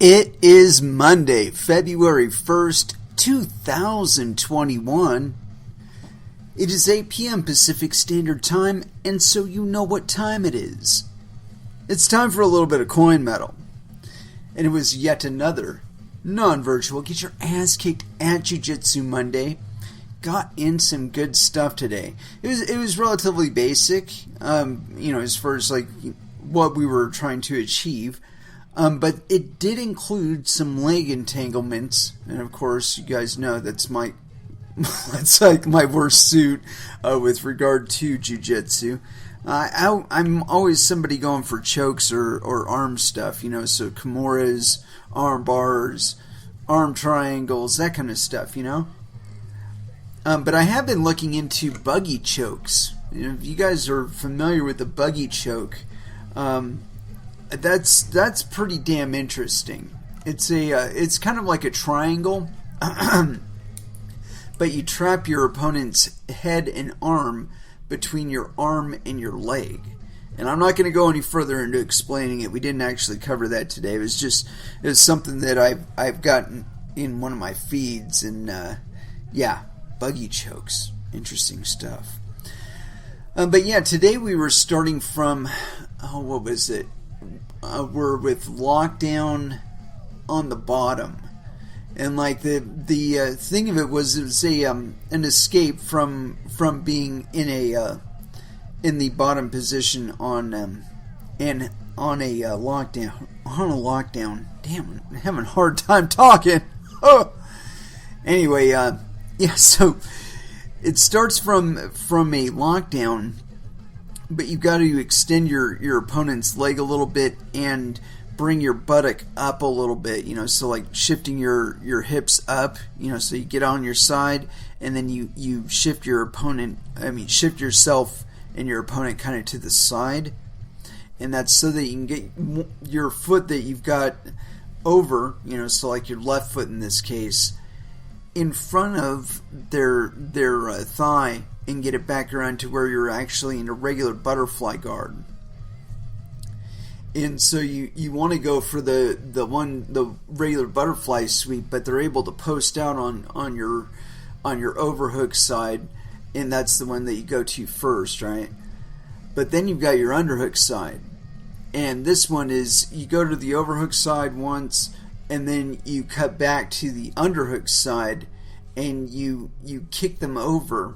It is Monday, February 1st, 2021. It is 8 p.m. Pacific Standard Time, and so you know what time it is. It's time for a little bit of coin metal. And it was yet another non-virtual Get Your Ass Kicked at Jiu-Jitsu Monday. Got in some good stuff today. It was relatively basic, as far as like what we were trying to achieve. But it did include some leg entanglements, and of course, you guys know that's like my worst suit with regard to jiu-jitsu. I'm always somebody going for chokes or arm stuff, so kimuras, arm bars, arm triangles, that kind of stuff, But I have been looking into buggy chokes. If you guys are familiar with the buggy choke, that's pretty damn interesting. It's kind of like a triangle, but you trap your opponent's head and arm between your arm and your leg. And I'm not going to go any further into explaining it. We didn't actually cover that today. It was something that I've gotten in one of my feeds, and buggy chokes, interesting stuff. But yeah, today we were starting from what was it? We're with lockdown on the bottom, and like the thing of it was an escape from being in the bottom position on a lockdown. Damn, I'm having a hard time talking. Oh. Anyway, so it starts from a lockdown. But you've got to extend your opponent's leg a little bit and bring your buttock up a little bit, so like shifting your hips up, so you get on your side, and then you shift yourself and your opponent kind of to the side. And that's so that you can get your foot that you've got over, so like your left foot in this case, in front of their thigh, and get it back around to where you're actually in a regular butterfly guard. And so you want to go for the regular butterfly sweep, but they're able to post out on your overhook side, and that's the one that you go to first, right? But then you've got your underhook side, and this one is you go to the overhook side once, and then you cut back to the underhook side, and you kick them over.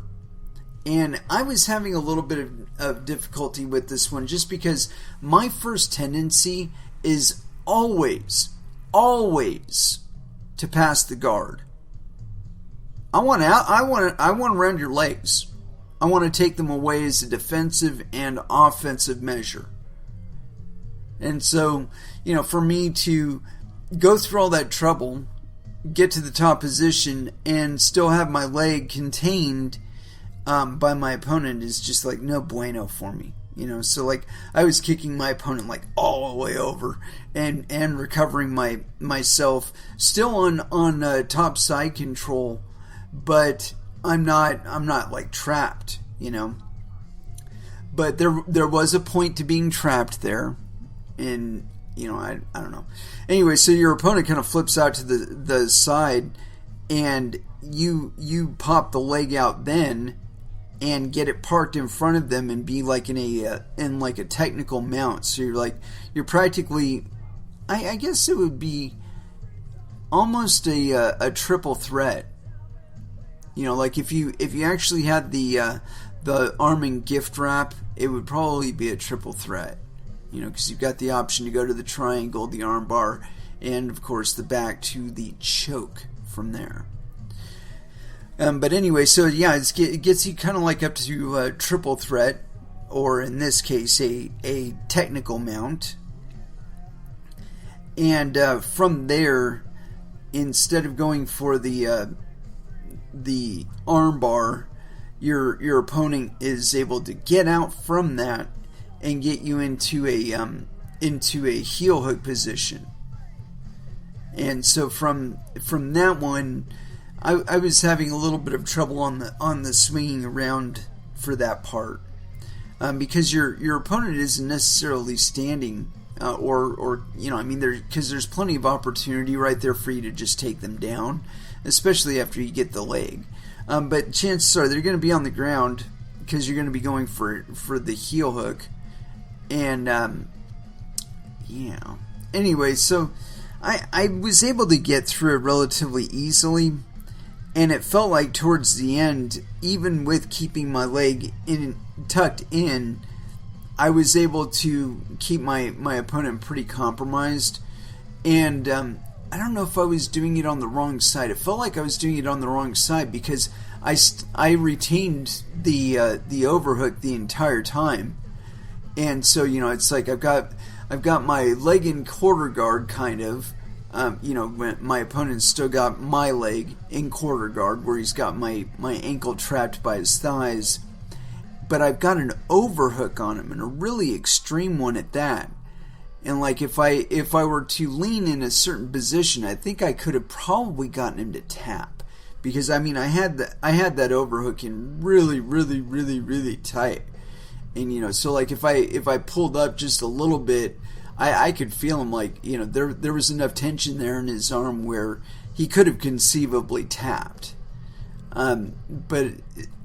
And I was having a little bit of difficulty with this one, just because my first tendency is always to pass the guard. I want around your legs. I want to take them away as a defensive and offensive measure. And so, for me to go through all that trouble, get to the top position, and still have my leg contained by my opponent is just like no bueno for me, So like I was kicking my opponent like all the way over and recovering myself still on top side control, but I'm not like trapped, But there was a point to being trapped there, and I don't know. Anyway, so your opponent kind of flips out to the side, and you pop the leg out then, and get it parked in front of them and be like in a technical mount. So you're practically, I guess it would be almost a triple threat. Like if you actually had the arm and gift wrap, it would probably be a triple threat. Because you've got the option to go to the triangle, the arm bar, and of course the back to the choke from there. But anyway, so yeah, it gets you kind of like up to a triple threat, or in this case, a technical mount. And from there, instead of going for the arm bar, your opponent is able to get out from that and get you into a heel hook position. And so from that one, I was having a little bit of trouble on the swinging around for that part, because your opponent isn't necessarily standing or I mean, because there's plenty of opportunity right there for you to just take them down, especially after you get the leg. But chances are they're going to be on the ground because you're going to be going for the heel hook, and Anyway, so I was able to get through it relatively easily, and it felt like towards the end, even with keeping my leg tucked in, I was able to keep my opponent pretty compromised. And I don't know if I was doing it on the wrong side. It felt like I was doing it on the wrong side because I retained the overhook the entire time. And so, it's like I've got my leg in quarter guard, kind of. When my opponent's still got my leg in quarter guard, where he's got my ankle trapped by his thighs. But I've got an overhook on him, and a really extreme one at that. And like if I were to lean in a certain position, I think I could have probably gotten him to tap, because I mean I had that overhook in really, really, really, really tight. And so like if I pulled up just a little bit, I could feel him, like there was enough tension there in his arm where he could have conceivably tapped. But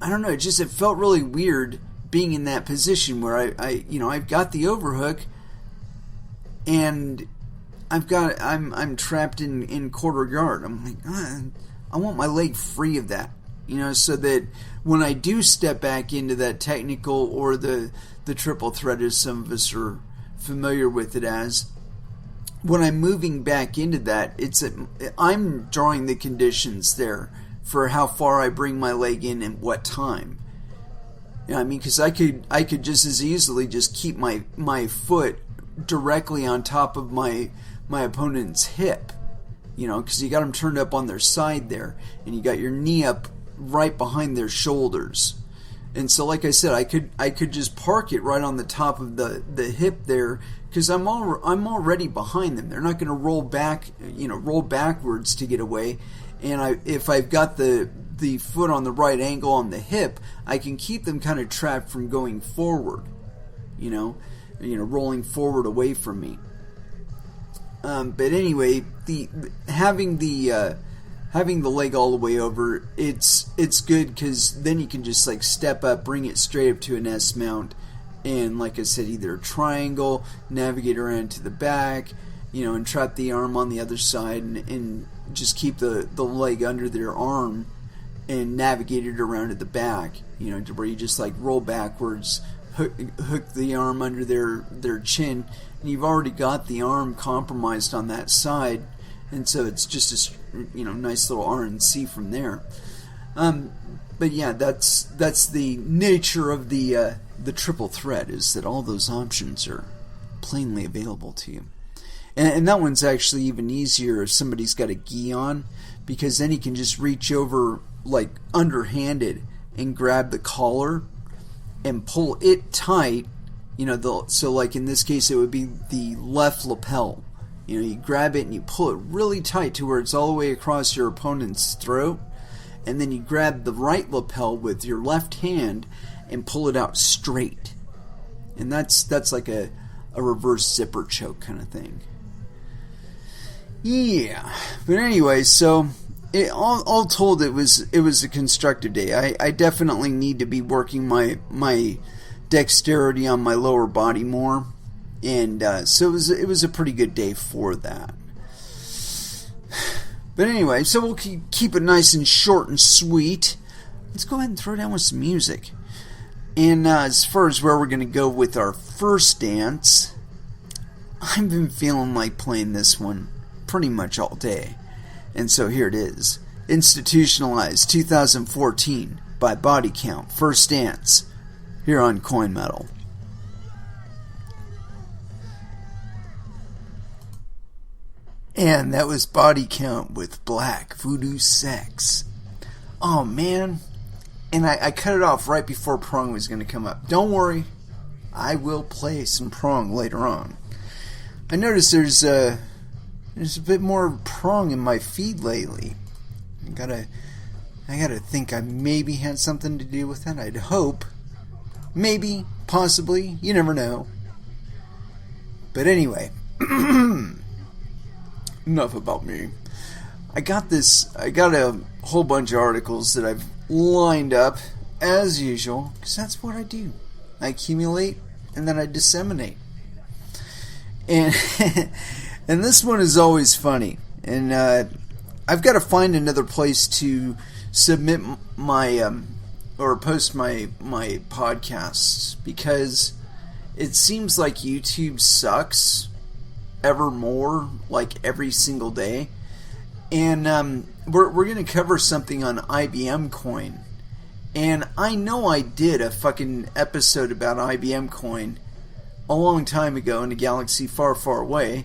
I don't know, it felt really weird being in that position where I've got the overhook and I'm trapped in quarter guard. I'm like, I want my leg free of that. So that when I do step back into that technical or the triple threat, as some of us are familiar with it as, when I'm moving back into that, I'm drawing the conditions there for how far I bring my leg in and what time. I mean, because I could just as easily just keep my foot directly on top of my opponent's hip, because you got them turned up on their side there, and you got your knee up right behind their shoulders. And so, like I said, I could just park it right on the top of the hip there, because I'm already behind them. They're not going to roll backwards to get away. And if I've got the foot on the right angle on the hip, I can keep them kind of trapped from going forward, rolling forward away from me. But anyway, having the leg all the way over, it's good, because then you can just like step up, bring it straight up to an S mount, and like I said, either a triangle, navigate around to the back, and trap the arm on the other side, and just keep the leg under their arm and navigate it around to the back, to where you just like roll backwards, hook the arm under their chin, and you've already got the arm compromised on that side. And so it's just a nice little RNC from there. But yeah, that's the nature of the triple threat, is that all those options are plainly available to you. And that one's actually even easier if somebody's got a gi on, because then he can just reach over like underhanded and grab the collar and pull it tight. So like in this case, it would be the left lapel. You grab it and you pull it really tight to where it's all the way across your opponent's throat, and then you grab the right lapel with your left hand and pull it out straight. And that's like a reverse zipper choke kind of thing. Yeah, but anyway, so all told, it was a constructive day. I definitely need to be working my dexterity on my lower body more. And so it was a pretty good day for that. But anyway, so we'll keep it nice and short and sweet. Let's go ahead and throw down with some music. And as far as where we're going to go with our first dance, I've been feeling like playing this one pretty much all day. And so here it is. Institutionalized 2014 by Body Count, First Dance, here on Coin Metal. And that was Body Count with Black Voodoo Sex. Oh man. And I cut it off right before Prong was going to come up. Don't worry, I will play some Prong later on. I noticed there's a bit more Prong in my feed lately. I gotta think I maybe had something to do with that. I'd hope. Maybe, possibly, you never know. But anyway, enough about me. I got a whole bunch of articles that I've lined up, as usual, because that's what I do. I accumulate, and then I disseminate. And and this one is always funny. And I've got to find another place to submit my or post my podcasts, because it seems like YouTube sucks ever more, like every single day. And we're going to cover something on IBM Coin. And I know I did a fucking episode about IBM Coin a long time ago in a galaxy far, far away.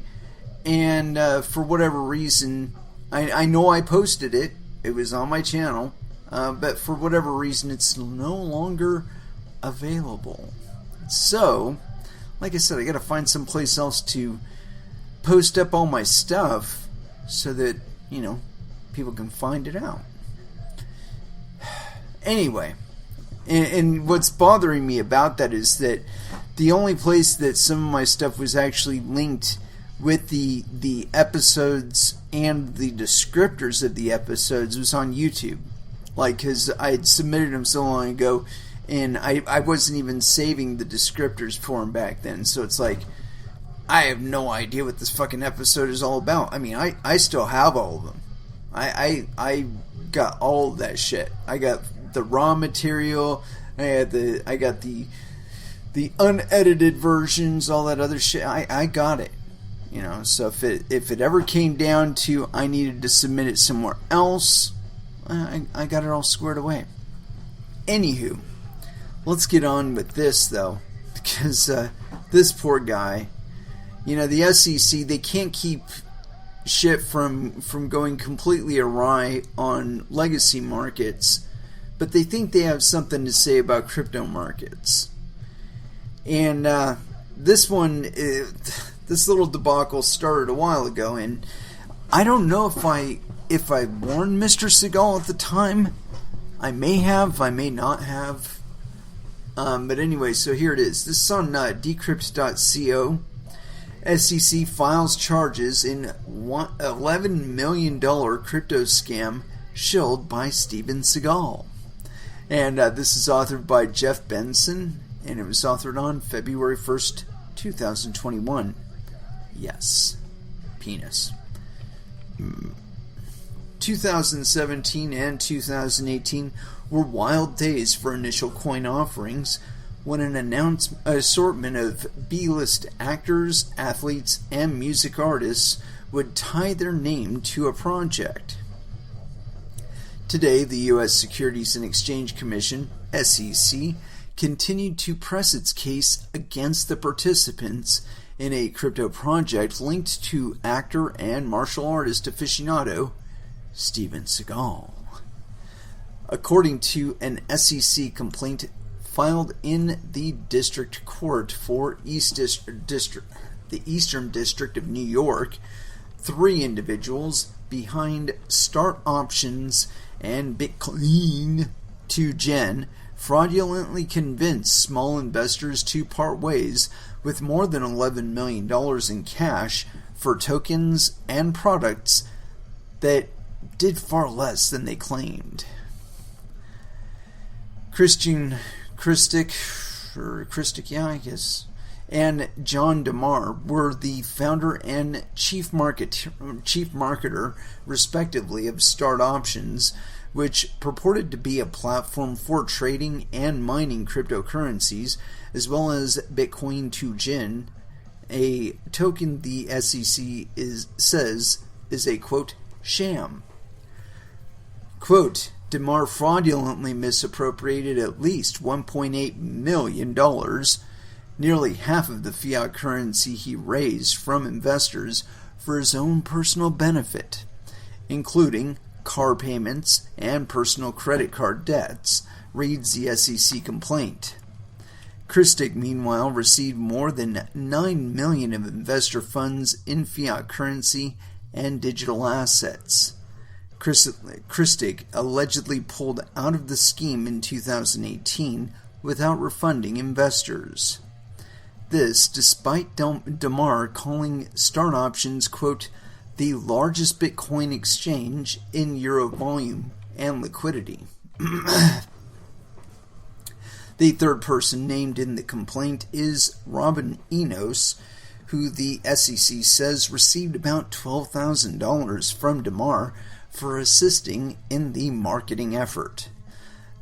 And for whatever reason, I know I posted it. It was on my channel. But for whatever reason, it's no longer available. So, like I said, I got to find someplace else to post up all my stuff so that, you know, people can find it out. Anyway, and what's bothering me about that is that the only place that some of my stuff was actually linked with the episodes and the descriptors of the episodes was on YouTube. Like, because I had submitted them so long ago, and I wasn't even saving the descriptors for them back then. So it's like, I have no idea what this fucking episode is all about. I mean, I still have all of them. I got all of that shit. I got the raw material. I got the unedited versions, all that other shit. I got it. You know, so if it ever came down to I needed to submit it somewhere else, I got it all squared away. Anywho, let's get on with this though, because this poor guy, you know, the SEC, they can't keep shit from going completely awry on legacy markets, but they think they have something to say about crypto markets. And this little debacle started a while ago, and I don't know if I warned Mr. Segal at the time. I may have, I may not have. But anyway, so here it is. This is on decrypt.co. SEC files charges in $11 million crypto scam shilled by Steven Seagal. And this is authored by Jeff Benson, and it was authored on February 1st, 2021. Yes. Penis. 2017 and 2018 were wild days for initial coin offerings, when an assortment of B-list actors, athletes, and music artists would tie their name to a project. Today, the U.S. Securities and Exchange Commission, SEC, continued to press its case against the participants in a crypto project linked to actor and martial artist aficionado Steven Seagal. According to an SEC complaint filed in the District Court for the Eastern District of New York, 3 individuals behind Start Options and Bitcoin 2Gen fraudulently convinced small investors to part ways with more than $11 million in cash for tokens and products that did far less than they claimed. Christic, yeah, I guess, and John DeMar were the founder and chief marketer, respectively, of Start Options, which purported to be a platform for trading and mining cryptocurrencies, as well as Bitcoin 2Gen, a token the SEC says is a, quote, sham. Quote, DeMar fraudulently misappropriated at least $1.8 million, nearly half of the fiat currency he raised from investors for his own personal benefit, including car payments and personal credit card debts, reads the SEC complaint. Christic, meanwhile, received more than $9 million of investor funds in fiat currency and digital assets. Christic allegedly pulled out of the scheme in 2018 without refunding investors. this despite DeMar calling Start Options, quote, the largest Bitcoin exchange in euro volume and liquidity. The third person named in the complaint is Robin Enos, who the SEC says received about $12,000 from DeMar for assisting in the marketing effort.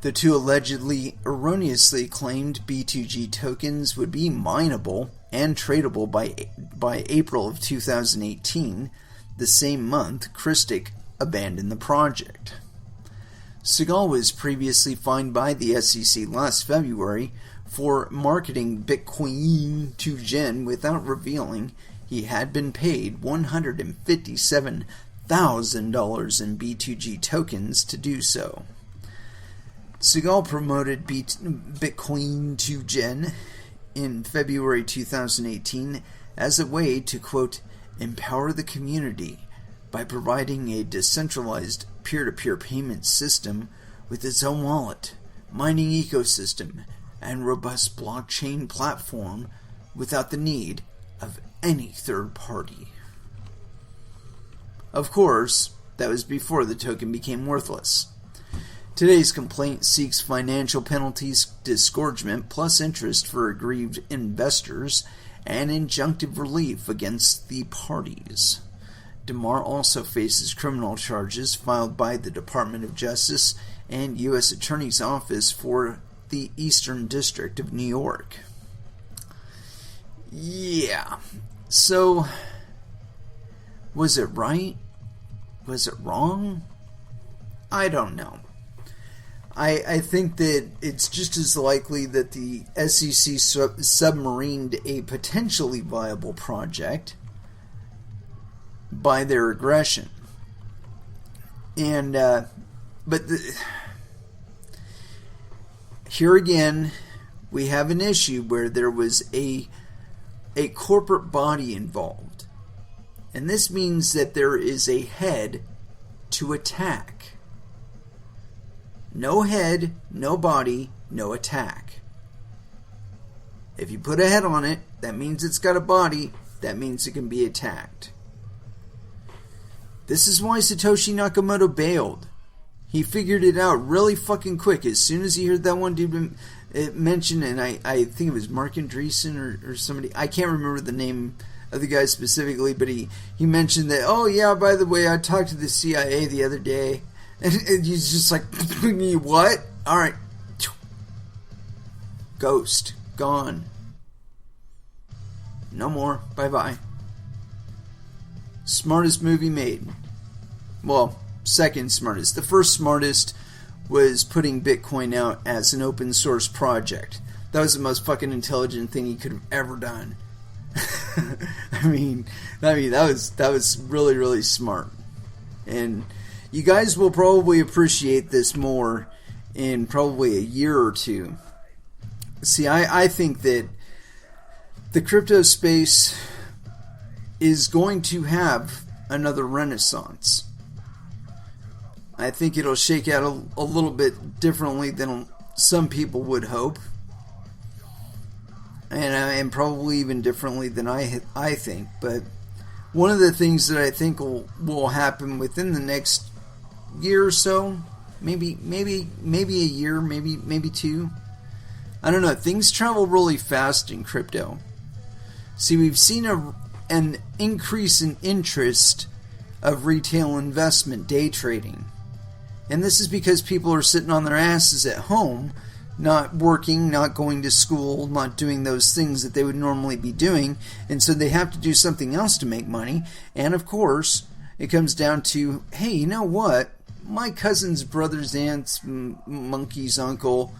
The two allegedly erroneously claimed B2G tokens would be mineable and tradable by April of 2018, the same month Christic abandoned the project. Segal was previously fined by the SEC last February for marketing Bitcoin to Jen without revealing he had been paid $157,000 in B2G tokens to do so. Segal promoted Bitcoin to Jen in February 2018 as a way to, quote, empower the community by providing a decentralized peer-to-peer payment system with its own wallet, mining ecosystem, and robust blockchain platform without the need of any third party. Of course, that was before the token became worthless. Today's complaint seeks financial penalties, disgorgement, plus interest for aggrieved investors, and injunctive relief against the parties. DeMar also faces criminal charges filed by the Department of Justice and U.S. Attorney's Office for the Eastern District of New York. Yeah. So, was it right? Was it wrong? I don't know. I think that it's just as likely that the SEC submarined a potentially viable project by their aggression. And, here again, we have an issue where there was a corporate body involved. And this means that there is a head to attack. No head, no body, no attack. If you put a head on it, that means it's got a body, that means it can be attacked. This is why Satoshi Nakamoto bailed. He figured it out really fucking quick. As soon as he heard that one dude mention, and I think it was Mark Andreessen or somebody, I can't remember the name of the guy specifically, but he mentioned that, oh yeah, by the way, I talked to the CIA the other day, and he's just like, what? Alright. Ghost. Gone. No more. Bye-bye. Smartest movie made. Well, second smartest. The first smartest was putting Bitcoin out as an open source project. That was the most fucking intelligent thing he could have ever done. I mean that was really, really smart. And you guys will probably appreciate this more in probably a year or two. See, I think that the crypto space is going to have another renaissance. I think it'll shake out a little bit differently than some people would hope. And probably even differently than I think. But one of the things that I think will happen within the next year or so, maybe a year, maybe two. I don't know. Things travel really fast in crypto. See, we've seen an increase in interest of retail investment day trading. And this is because people are sitting on their asses at home, not working, not going to school, not doing those things that they would normally be doing, and so they have to do something else to make money. And of course, it comes down to, hey, you know what? My cousin's brother's aunt's monkey's uncle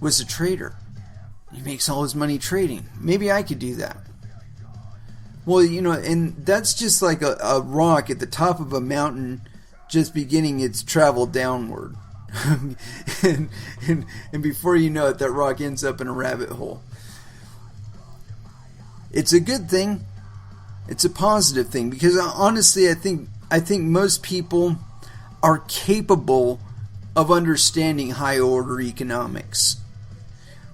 was a trader. He makes all his money trading. Maybe I could do that. Well, you know, and that's just like a rock at the top of a mountain just beginning its travel downward. and before you know it, that rock ends up in a rabbit hole. It's a good thing. It's a positive thing, because honestly, I think most people are capable of understanding high order economics.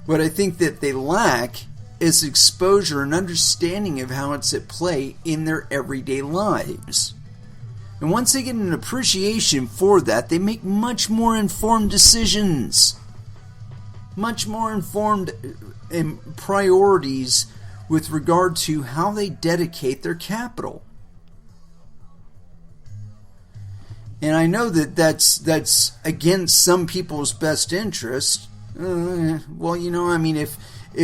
What I think that they lack is exposure and understanding of how it's at play in their everyday lives. And once they get an appreciation for that, they make much more informed decisions. Much more informed priorities with regard to how they dedicate their capital. And I know that that's against some people's best interest. Well, I mean, if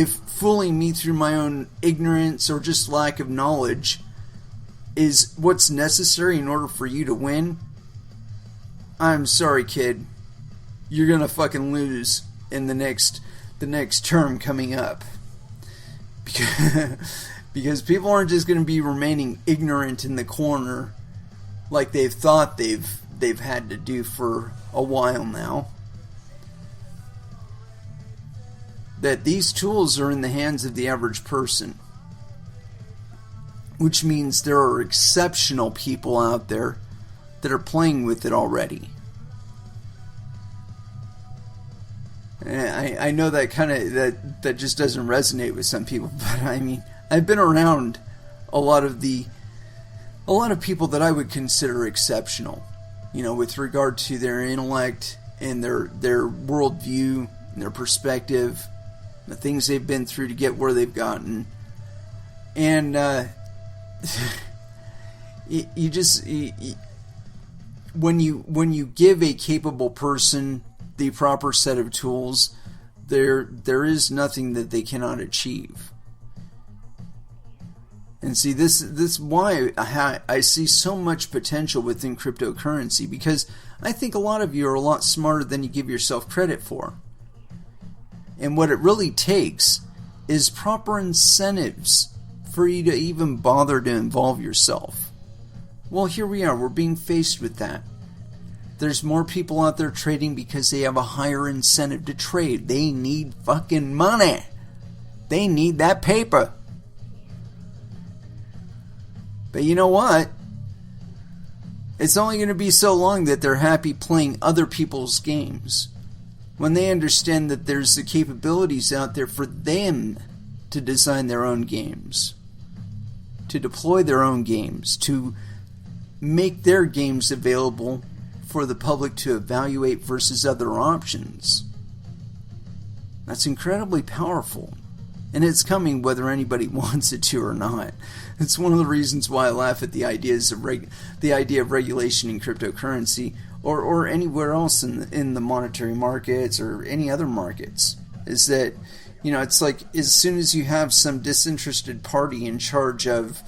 fooling me through my own ignorance or just lack of knowledge is what's necessary in order for you to win, I'm sorry, kid. You're gonna fucking lose in the next term coming up. Because people aren't just gonna be remaining ignorant in the corner like they've thought they've had to do for a while now. That these tools are in the hands of the average person. Which means there are exceptional people out there that are playing with it already. And I know that that just doesn't resonate with some people, but I mean, I've been around a lot of people that I would consider exceptional, with regard to their intellect and their worldview and their perspective, the things they've been through to get where they've gotten. And when you give a capable person the proper set of tools, there is nothing that they cannot achieve. And see, this is why I see so much potential within cryptocurrency, because I think a lot of you are a lot smarter than you give yourself credit for. And what it really takes is proper incentives for you to even bother to involve yourself. Well, here we are. We're being faced with that. There's more people out there trading because they have a higher incentive to trade. They need fucking money. They need that paper. But you know what? It's only going to be so long that they're happy playing other people's games. When they understand that there's the capabilities out there for them to design their own games, to deploy their own games, to make their games available for the public to evaluate versus other options. That's incredibly powerful. And it's coming whether anybody wants it to or not. It's one of the reasons why I laugh at the idea of regulation in cryptocurrency or anywhere else in the monetary markets or any other markets. Is that, it's like as soon as you have some disinterested party in charge of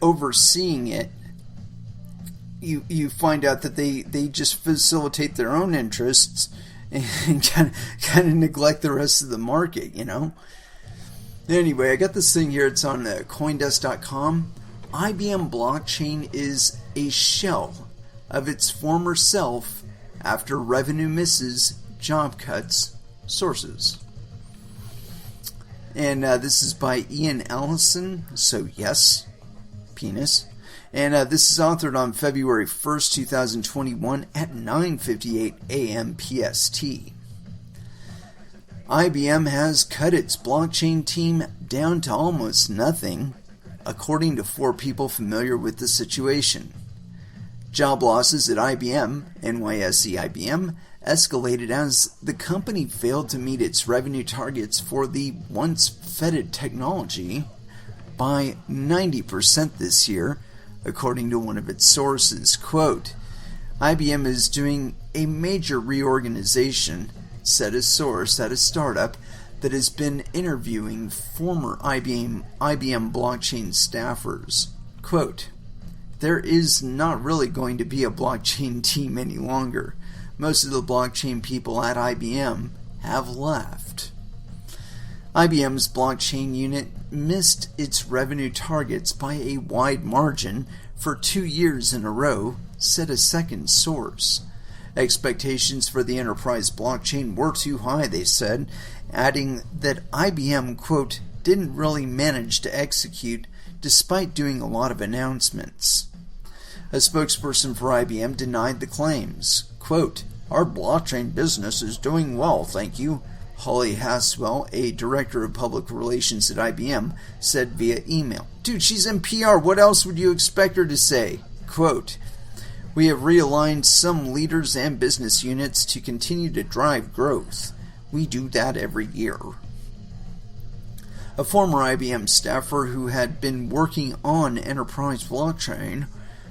overseeing it, you find out that they just facilitate their own interests and kind of neglect the rest of the market, Anyway, I got this thing here. It's on Coindesk.com. IBM blockchain is a shell of its former self after revenue misses, job cuts, sources. And this is by Ian Allison. So yes, penis. And this is authored on February 1st, 2021 at 9:58 a.m. PST. IBM has cut its blockchain team down to almost nothing, according to 4 people familiar with the situation. Job losses at IBM, NYSE IBM, escalated as the company failed to meet its revenue targets for the once feted technology by 90% this year, according to one of its sources. Quote, IBM is doing a major reorganization, said a source at a startup that has been interviewing former IBM blockchain staffers. Quote, there is not really going to be a blockchain team any longer. Most of the blockchain people at IBM have left. IBM's blockchain unit missed its revenue targets by a wide margin for 2 years in a row, said a second source. Expectations for the enterprise blockchain were too high, they said, adding that IBM, quote, didn't really manage to execute despite doing a lot of announcements. A spokesperson for IBM denied the claims. Quote, our blockchain business is doing well, thank you. Holly Haswell, a director of public relations at IBM, said via email. Dude, she's in PR. What else would you expect her to say? Quote, "We have realigned some leaders and business units to continue to drive growth. We do that every year." A former IBM staffer who had been working on enterprise blockchain,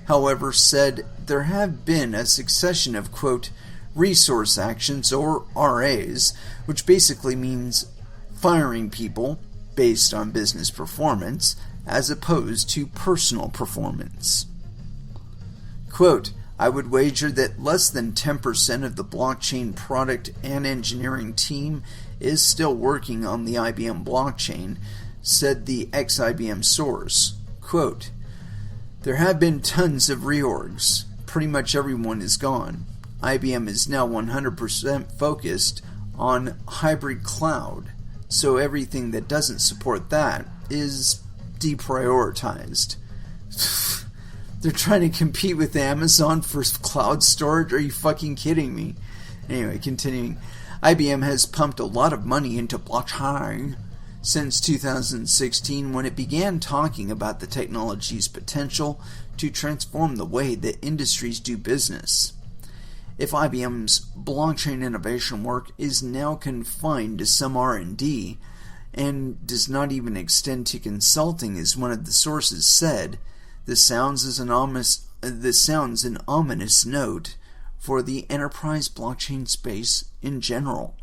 however, said there have been a succession of, quote, resource actions, or RAs, which basically means firing people based on business performance as opposed to personal performance. Quote, "I would wager that less than 10% of the blockchain product and engineering team is still working on the IBM blockchain," said the ex-IBM source. Quote, "There have been tons of reorgs. Pretty much everyone is gone. IBM is now 100% focused on hybrid cloud, so everything that doesn't support that is deprioritized." They're trying to compete with Amazon for cloud storage? Are you fucking kidding me? Anyway, continuing. IBM has pumped a lot of money into blockchain since 2016, when it began talking about the technology's potential to transform the way that industries do business. If IBM's blockchain innovation work is now confined to some R&D and does not even extend to consulting, as one of the sources said, this sounds an ominous note for the enterprise blockchain space in general,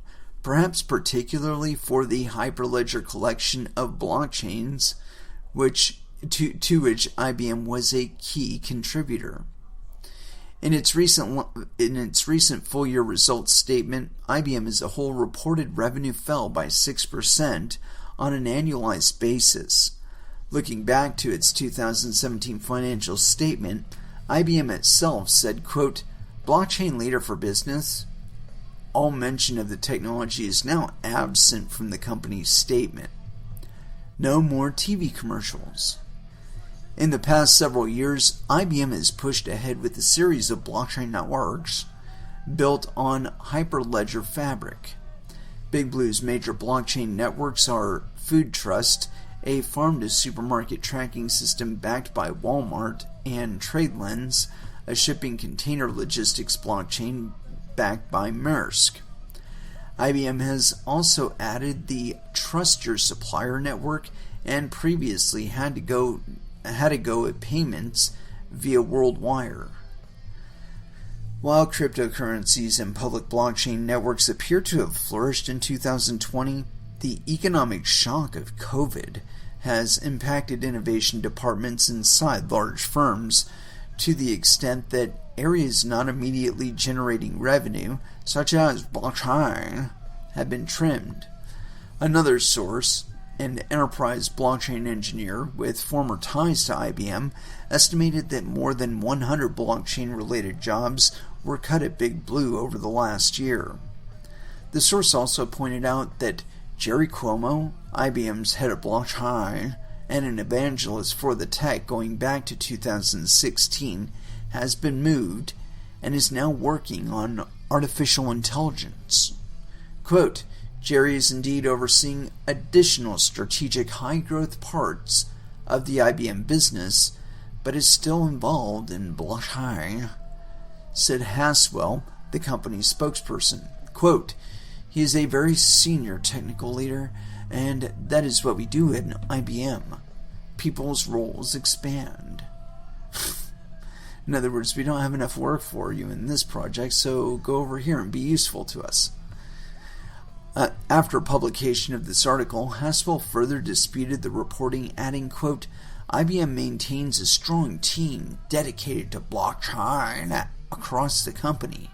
perhaps particularly for the Hyperledger collection of blockchains, to which IBM was a key contributor. In its recent full-year results statement, IBM as a whole reported revenue fell by 6% on an annualized basis. Looking back to its 2017 financial statement, IBM itself said, quote, "Blockchain leader for business." All mention of the technology is now absent from the company's statement. No more TV commercials. In the past several years, IBM has pushed ahead with a series of blockchain networks built on Hyperledger Fabric. Big Blue's major blockchain networks are Food Trust, a farm-to-supermarket tracking system backed by Walmart, and TradeLens, a shipping container logistics blockchain backed by Maersk. IBM has also added the Trust Your Supplier network and previously had to go at payments via WorldWire. While cryptocurrencies and public blockchain networks appear to have flourished in 2020, the economic shock of COVID has impacted innovation departments inside large firms to the extent that areas not immediately generating revenue, such as blockchain, have been trimmed. Another source, an enterprise blockchain engineer with former ties to IBM, estimated that more than 100 blockchain-related jobs were cut at Big Blue over the last year. The source also pointed out that Jerry Cuomo, IBM's head of blockchain and an evangelist for the tech going back to 2016, has been moved and is now working on artificial intelligence. Quote, "Jerry is indeed overseeing additional strategic high-growth parts of the IBM business, but is still involved in blockchain," said Haswell, the company's spokesperson. Quote, "He is a very senior technical leader, and that is what we do at IBM. People's roles expand." In other words, we don't have enough work for you in this project, so go over here and be useful to us. After publication of this article, Haswell further disputed the reporting, adding, quote, "IBM maintains a strong team dedicated to blockchain across the company.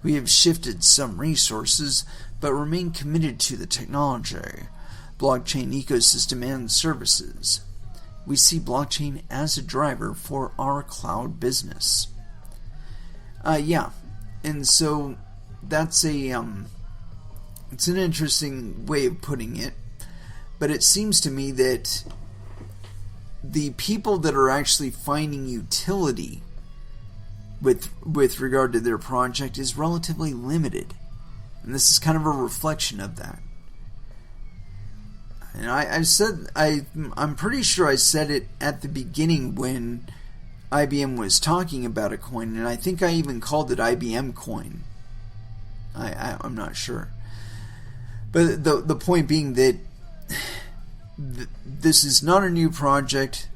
We have shifted some resources, but remain committed to the technology, blockchain ecosystem, and services. We see blockchain as a driver for our cloud business." And so that's it's an interesting way of putting it, but it seems to me that the people that are actually finding utility with regard to their project is relatively limited. And this is kind of a reflection of that. And I'm pretty sure I said it at the beginning when IBM was talking about a coin, and I think I even called it IBM coin. I'm not sure. But the point being that this is not a new project.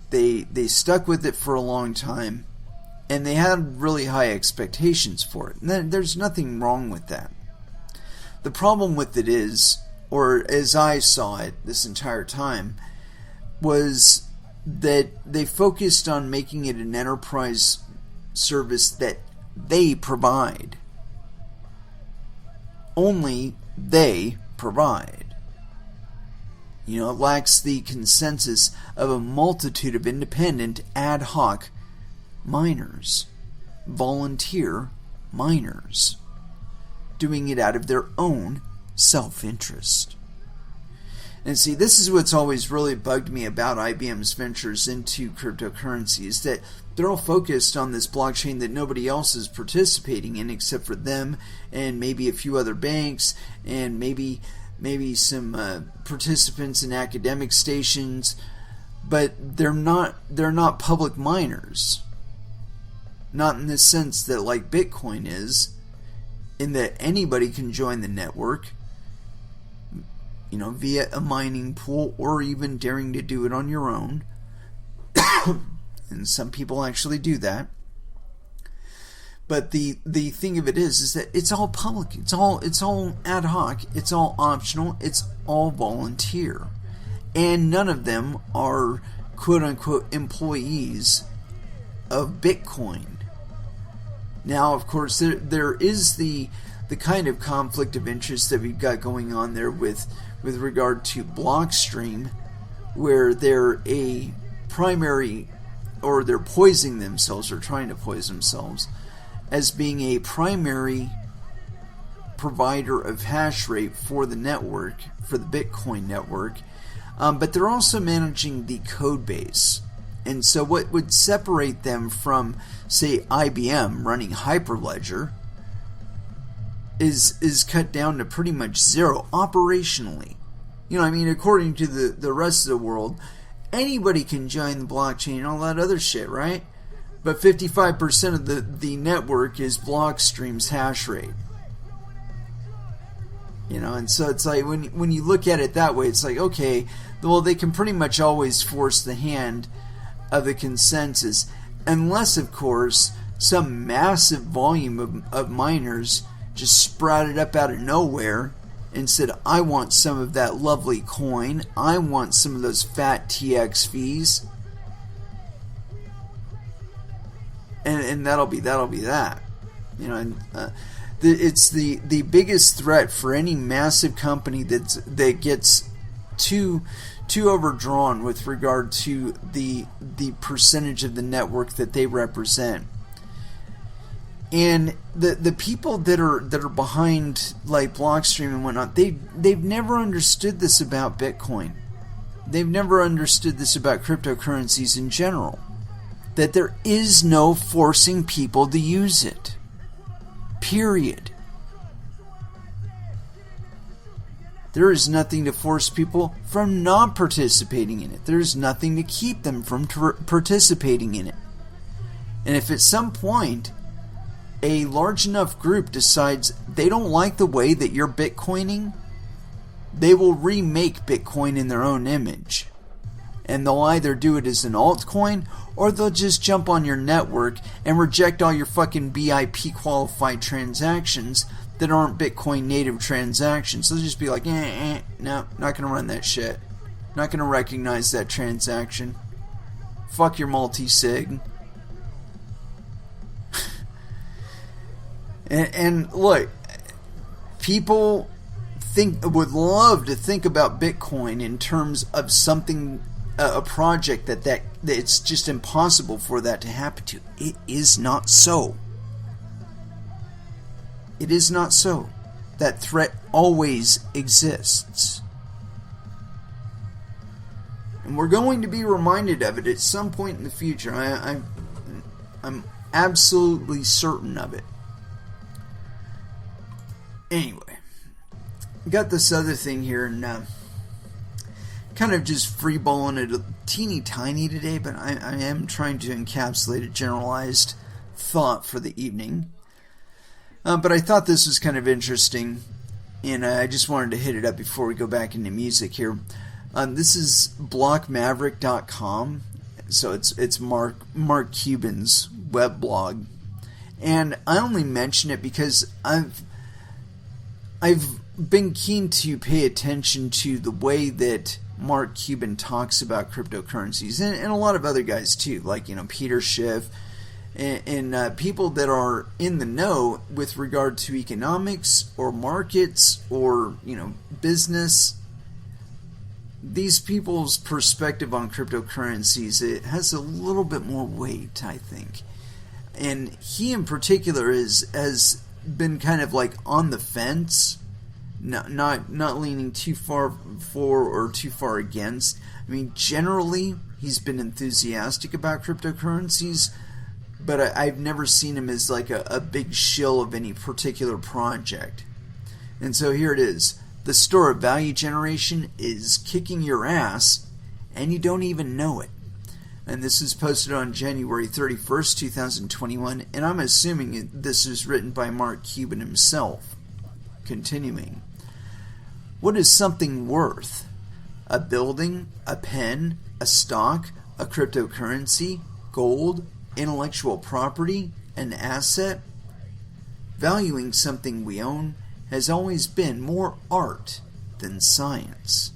They stuck with it for a long time, and they had really high expectations for it. And there's nothing wrong with that. The problem with it is, or as I saw it this entire time, was that they focused on making it an enterprise service that they provide. Only they provide. It lacks the consensus of a multitude of independent, ad hoc miners, volunteer miners, doing it out of their own self-interest. And see, this is what's always really bugged me about IBM's ventures into cryptocurrencies, that they're all focused on this blockchain that nobody else is participating in except for them and maybe a few other banks and maybe some participants in academic stations, but they're not public miners. Not in the sense that like Bitcoin is, in that anybody can join the network, via a mining pool or even daring to do it on your own. And some people actually do that. But the thing of it is that it's all public. It's all ad hoc. It's all optional. It's all volunteer. And none of them are quote unquote employees of Bitcoin. Now, of course, there is the kind of conflict of interest that we've got going on there with regard to Blockstream, where they're a primary, or they're poisoning themselves or trying to poison themselves as being a primary provider of hash rate for the network, for the Bitcoin network, but they're also managing the code base. And so what would separate them from, say, IBM running Hyperledger is cut down to pretty much zero operationally. According to the rest of the world, anybody can join the blockchain and all that other shit, right? But 55% of the network is Blockstream's hash rate. And so it's like, when you look at it that way, it's like, okay, well, they can pretty much always force the hand of the consensus, unless, of course, some massive volume of miners just sprouted up out of nowhere and said, I want some of that lovely coin, I want some of those fat TX fees, and that'll be that. It's the biggest threat for any massive company that gets too overdrawn with regard to the percentage of the network that they represent. And the people that are behind like Blockstream and whatnot, they've never understood this about Bitcoin. They've never understood this about cryptocurrencies in general. That there is no forcing people to use it. Period. There is nothing to force people from not participating in it. There is nothing to keep them from participating in it. And if at some point a large enough group decides they don't like the way that you're Bitcoining, they will remake Bitcoin in their own image. And they'll either do it as an altcoin, or they'll just jump on your network and reject all your fucking BIP qualified transactions that aren't Bitcoin native transactions. They'll just be like, no, not going to run that shit. Not going to recognize that transaction. Fuck your multi-sig. and look, people would love to think about Bitcoin in terms of something, a project that it's just impossible for that to happen to. It is not so. It is not so. That threat always exists. And we're going to be reminded of it at some point in the future. I'm absolutely certain of it. Anyway, got this other thing here, and kind of just freeballing it a teeny tiny today, but I am trying to encapsulate a generalized thought for the evening. But I thought this was kind of interesting, and I just wanted to hit it up before we go back into music here. This is blockmaverick.com, so it's Mark Cuban's web blog, and I only mention it because I've been keen to pay attention to the way that Mark Cuban talks about cryptocurrencies, and a lot of other guys too, like Peter Schiff and people that are in the know with regard to economics or markets or business. These people's perspective on cryptocurrencies, it has a little bit more weight, I think. And he in particular has been kind of like on the fence, not leaning too far for or too far against. I mean, generally, he's been enthusiastic about cryptocurrencies, but I've never seen him as like a big shill of any particular project. And so here it is. The store of value generation is kicking your ass, and you don't even know it. And this is posted on January 31st, 2021, and I'm assuming this is written by Mark Cuban himself. Continuing. What is something worth? A building, a pen, a stock, a cryptocurrency, gold, intellectual property, an asset? Valuing something we own has always been more art than science.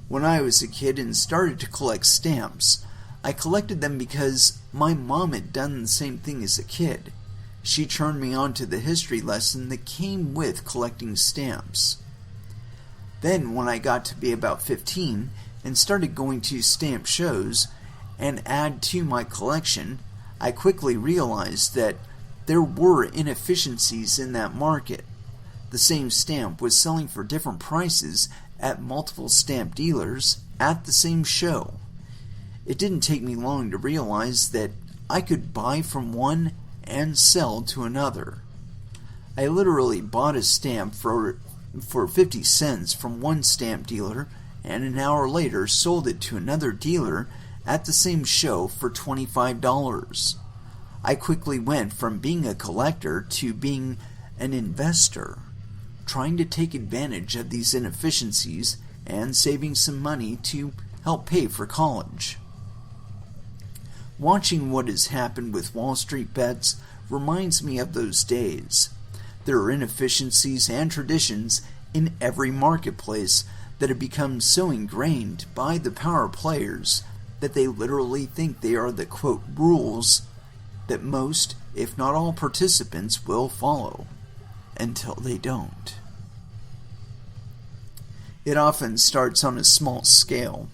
When I was a kid and started to collect stamps, I collected them because my mom had done the same thing as a kid. She turned me on to the history lesson that came with collecting stamps. Then, when I got to be about 15 and started going to stamp shows and add to my collection, I quickly realized that there were inefficiencies in that market. The same stamp was selling for different prices at multiple stamp dealers at the same show. It didn't take me long to realize that I could buy from one and sell to another. I literally bought a stamp for 50 cents from one stamp dealer, and an hour later sold it to another dealer at the same show for $25. I quickly went from being a collector to being an investor, trying to take advantage of these inefficiencies and saving some money to help pay for college. Watching what has happened with Wall Street bets reminds me of those days. There are inefficiencies and traditions in every marketplace that have become so ingrained by the power players that they literally think they are the, quote, rules that most, if not all, participants will follow, until they don't. It often starts on a small scale.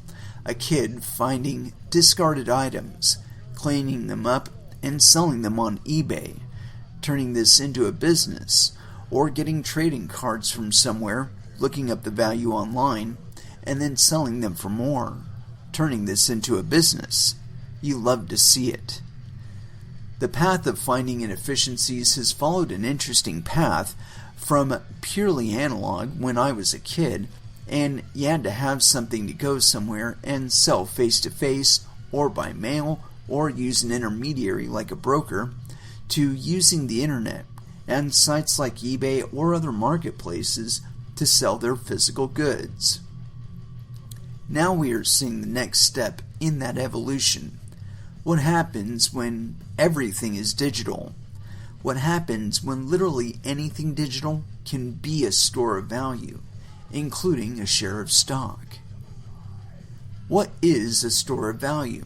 A kid finding discarded items, cleaning them up, and selling them on eBay, turning this into a business, or getting trading cards from somewhere, looking up the value online, and then selling them for more, turning this into a business. You love to see it. The path of finding inefficiencies has followed an interesting path from purely analog when I was a kid, and you had to have something to go somewhere and sell face-to-face or by mail or use an intermediary like a broker, to using the internet and sites like eBay or other marketplaces to sell their physical goods. Now we are seeing the next step in that evolution. What happens when everything is digital? What happens when literally anything digital can be a store of value, including a share of stock? What is a store of value?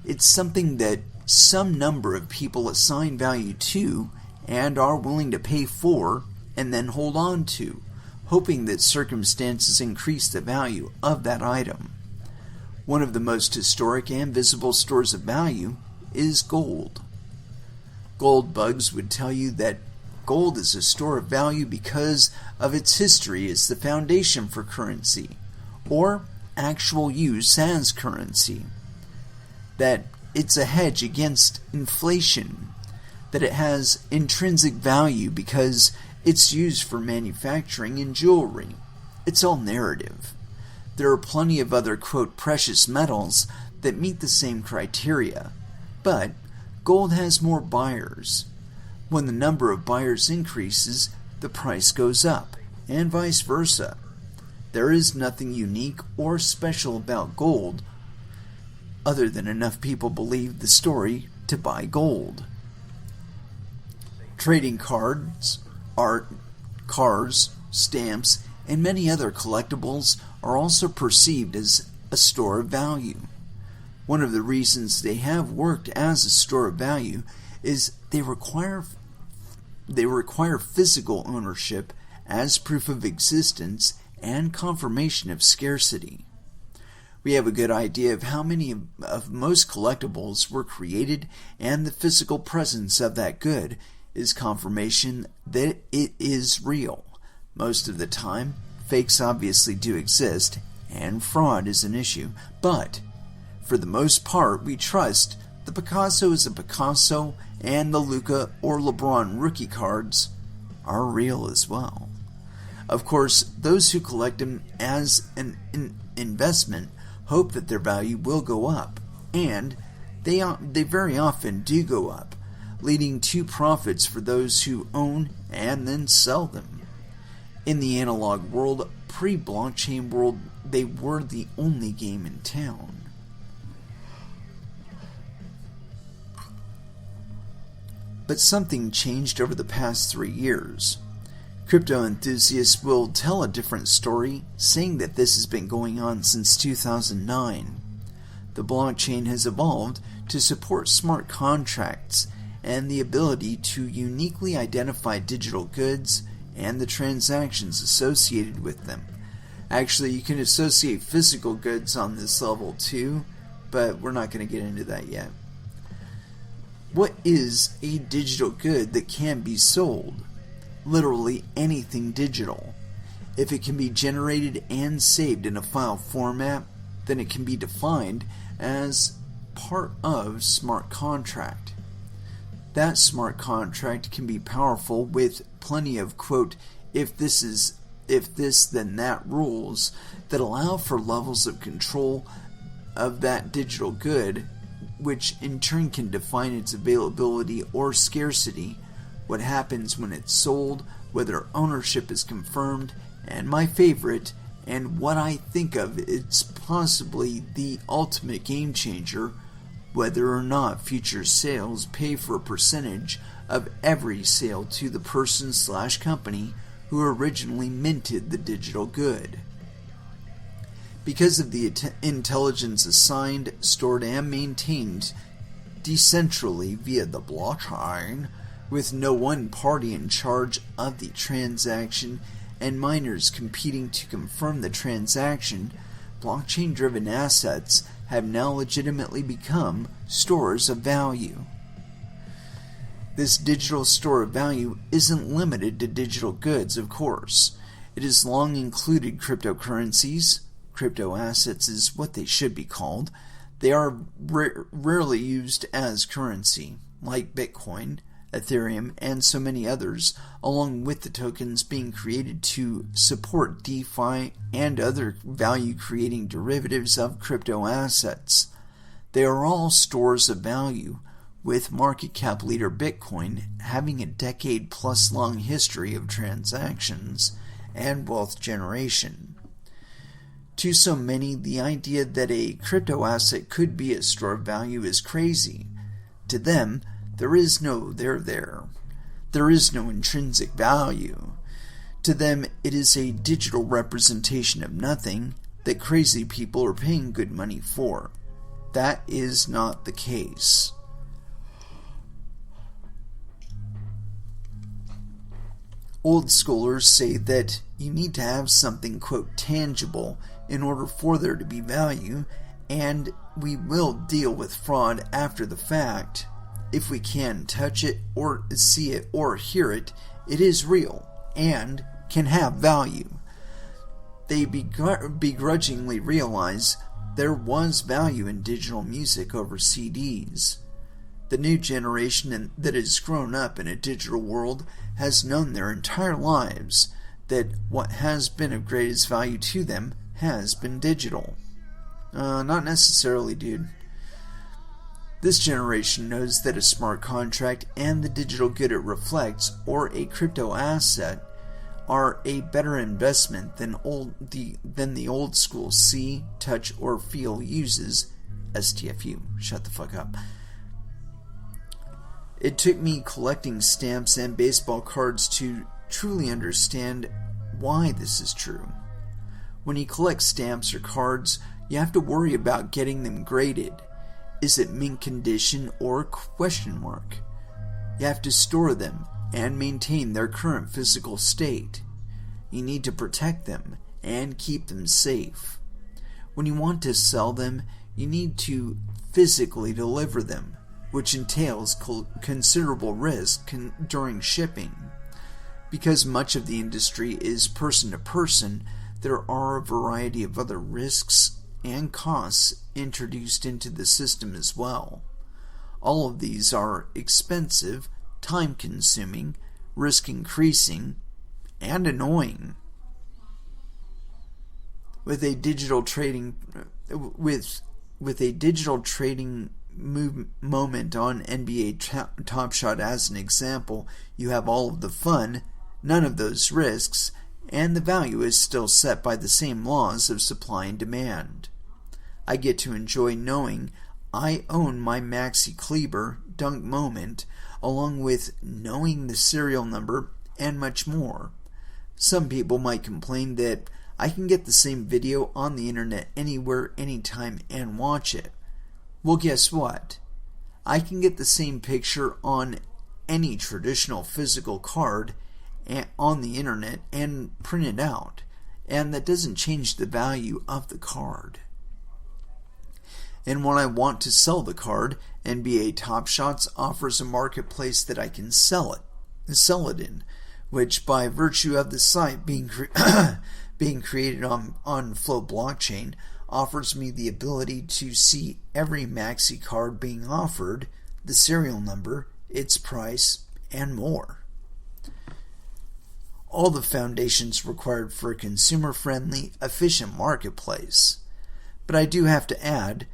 It's something that some number of people assign value to and are willing to pay for and then hold on to, hoping that circumstances increase the value of that item. One of the most historic and visible stores of value is gold. Gold bugs would tell you that gold is a store of value because of its history as the foundation for currency, or actual use as currency. That it's a hedge against inflation, that it has intrinsic value because It's used for manufacturing and jewelry. It's all narrative. There are plenty of other, quote, precious metals that meet the same criteria, but gold has more buyers. When the number of buyers increases, the price goes up, and vice versa. There is nothing unique or special about gold other than enough people believe the story to buy gold. Trading cards, art, cars, stamps, and many other collectibles are also perceived as a store of value. One of the reasons they have worked as a store of value is they require physical ownership as proof of existence and confirmation of scarcity. We have a good idea of how many of most collectibles were created, and the physical presence of that good is confirmation that it is real. Most of the time, fakes obviously do exist, and fraud is an issue, but for the most part, we trust the Picasso is a Picasso, and the Luka or LeBron rookie cards are real as well. Of course, those who collect them as an investment hope that their value will go up, and they very often do go up, leading to profits for those who own and then sell them. In the analog world, pre-blockchain world, they were the only game in town. But something changed over the past 3 years. Crypto enthusiasts will tell a different story, saying that this has been going on since 2009. The blockchain has evolved to support smart contracts and the ability to uniquely identify digital goods and the transactions associated with them. Actually, you can associate physical goods on this level too, but we're not going to get into that yet. What is a digital good that can be sold? Literally anything digital. If it can be generated and saved in a file format, then it can be defined as part of smart contract. That smart contract can be powerful with plenty of, quote, if this then that rules that allow for levels of control of that digital good, which in turn can define its availability or scarcity, what happens when it's sold, whether ownership is confirmed, and my favorite, and what I think of it's possibly the ultimate game changer, whether or not future sales pay for a percentage of every sale to the person/company who originally minted the digital good. Because of the intelligence assigned, stored, and maintained decentrally via the blockchain, with no one party in charge of the transaction and miners competing to confirm the transaction, blockchain-driven assets have now legitimately become stores of value. This digital store of value isn't limited to digital goods, of course. It has long included cryptocurrencies. Crypto assets is what they should be called. They are rarely used as currency, like Bitcoin, Ethereum, and so many others, along with the tokens being created to support DeFi and other value-creating derivatives of crypto assets. They are all stores of value, with market cap leader Bitcoin having a decade-plus long history of transactions and wealth generation. To so many, the idea that a crypto asset could be a store of value is crazy. To them, there is no there. There is no intrinsic value. To them, it is a digital representation of nothing that crazy people are paying good money for. That is not the case. Old schoolers say that you need to have something, quote, tangible in order for there to be value, and we will deal with fraud after the fact. If we can touch it or see it or hear it, it is real and can have value. They begrudgingly realize there was value in digital music over CDs. The new generation that has grown up in a digital world has known their entire lives that what has been of greatest value to them has been digital. Not necessarily, dude. This generation knows that a smart contract and the digital good it reflects, or a crypto asset, are a better investment than the old school see, touch, or feel uses. STFU. Shut the fuck up. It took me collecting stamps and baseball cards to truly understand why this is true. When you collect stamps or cards, you have to worry about getting them graded. Is it mint condition or question mark? You have to store them and maintain their current physical state. You need to protect them and keep them safe. When you want to sell them, you need to physically deliver them, which entails considerable risk during shipping. Because much of the industry is person to person, there are a variety of other risks and costs introduced into the system as well. All of these are expensive, time-consuming, risk-increasing, and annoying. With a digital trading moment on NBA Top Shot as an example, you have all of the fun, none of those risks, and the value is still set by the same laws of supply and demand. I get to enjoy knowing I own my Maxi Kleber dunk moment, along with knowing the serial number and much more. Some people might complain that I can get the same video on the internet anywhere, anytime, and watch it. Well, guess what? I can get the same picture on any traditional physical card on the internet and print it out, and that doesn't change the value of the card. And when I want to sell the card, NBA Top Shots offers a marketplace that I can sell it in, which by virtue of the site being created on Flow blockchain offers me the ability to see every Maxi card being offered, the serial number, its price, and more. All the foundations required for a consumer-friendly, efficient marketplace. But I do have to add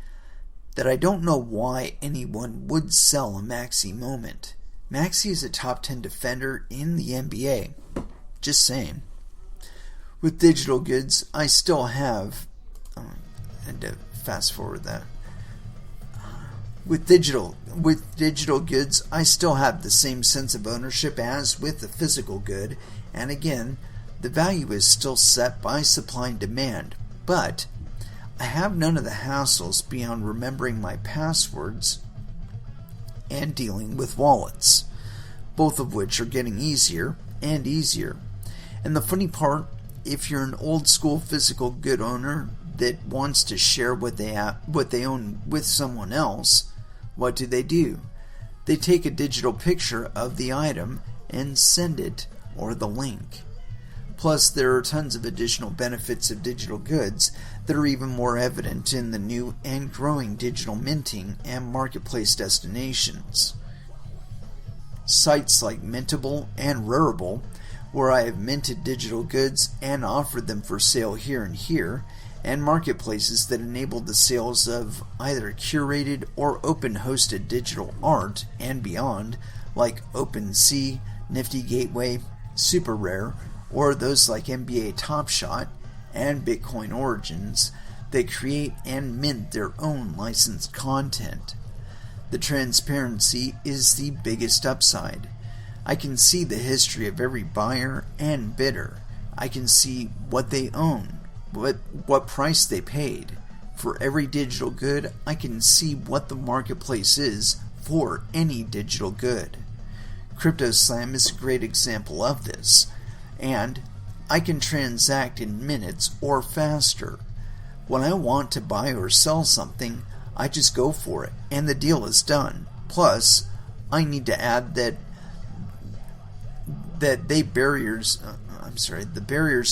that I don't know why anyone would sell a Maxi moment. Maxi is a top 10 defender in the NBA. Just saying. With digital goods, I still have... and to fast forward that. With digital goods, I still have the same sense of ownership as with the physical good, and again, the value is still set by supply and demand, but I have none of the hassles beyond remembering my passwords and dealing with wallets, both of which are getting easier and easier. And the funny part, if you're an old school physical good owner that wants to share what they own with someone else, what do? They take a digital picture of the item and send it, or the link. Plus, there are tons of additional benefits of digital goods that are even more evident in the new and growing digital minting and marketplace destinations. Sites like Mintable and Rarible, where I have minted digital goods and offered them for sale here and here, and marketplaces that enable the sales of either curated or open-hosted digital art and beyond, like OpenSea, Nifty Gateway, Super Rare, or those like NBA Top Shot and Bitcoin Origins that create and mint their own licensed content. The transparency is the biggest upside. I can see the history of every buyer and bidder. I can see what they own, what price they paid. For every digital good, I can see what the marketplace is for any digital good. CryptoSlam is a great example of this, and I can transact in minutes or faster. When I want to buy or sell something, I just go for it, and the deal is done. Plus, I need to add that the barriers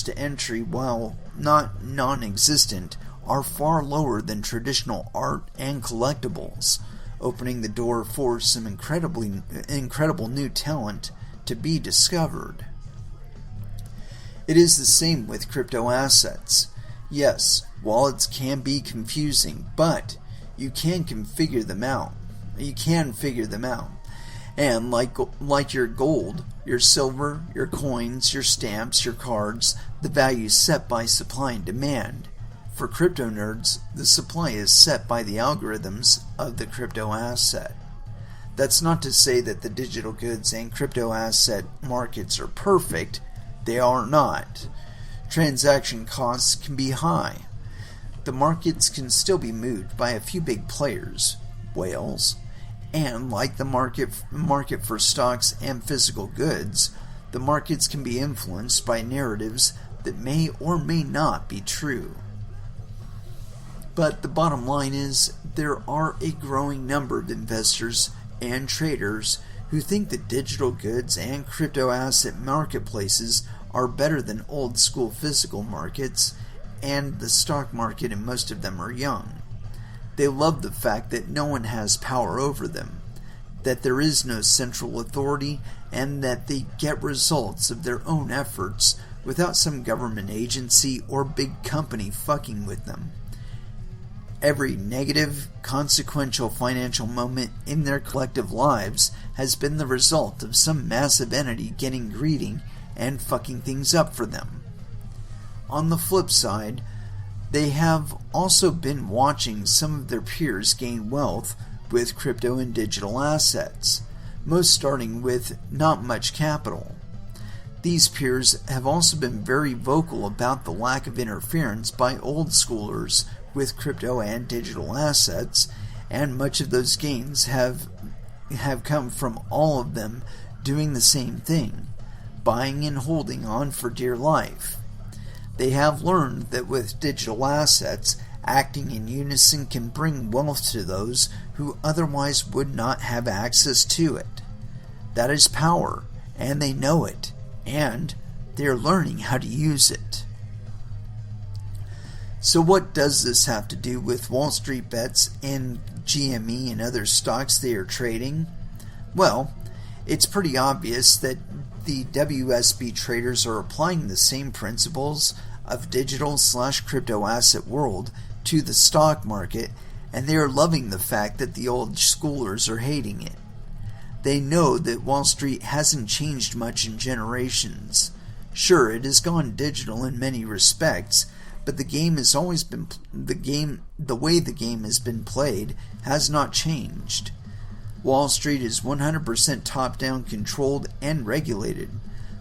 to entry, while not non-existent, are far lower than traditional art and collectibles. opening the door for some incredible new talent to be discovered. It is the same with crypto assets. Yes, wallets can be confusing, but you can figure them out. And like your gold, your silver, your coins, your stamps, your cards, the value is set by supply and demand. For crypto nerds, the supply is set by the algorithms of the crypto asset. That's not to say that the digital goods and crypto asset markets are perfect. They are not. Transaction costs can be high. The markets can still be moved by a few big players, whales, and like the market for stocks and physical goods, the markets can be influenced by narratives that may or may not be true. But the bottom line is, there are a growing number of investors and traders who think that digital goods and crypto asset marketplaces are better than old school physical markets, and the stock market, and most of them are young. They love the fact that no one has power over them, that there is no central authority, and that they get results of their own efforts without some government agency or big company fucking with them. Every negative, consequential financial moment in their collective lives has been the result of some massive entity getting greedy and fucking things up for them. On the flip side, they have also been watching some of their peers gain wealth with crypto and digital assets, most starting with not much capital. These peers have also been very vocal about the lack of interference by old schoolers with crypto and digital assets, and much of those gains have come from all of them doing the same thing, buying and holding on for dear life. They have learned that with digital assets, acting in unison can bring wealth to those who otherwise would not have access to it. That is power, and they know it, and they are learning how to use it. So what does this have to do with Wall Street bets and GME and other stocks they are trading? Well, it's pretty obvious that the WSB traders are applying the same principles of digital/crypto asset world to the stock market, and they are loving the fact that the old schoolers are hating it. They know that Wall Street hasn't changed much in generations. Sure, it has gone digital in many respects, but the game has always been the way the game has been played has not changed. Wall Street is 100% top-down controlled and regulated.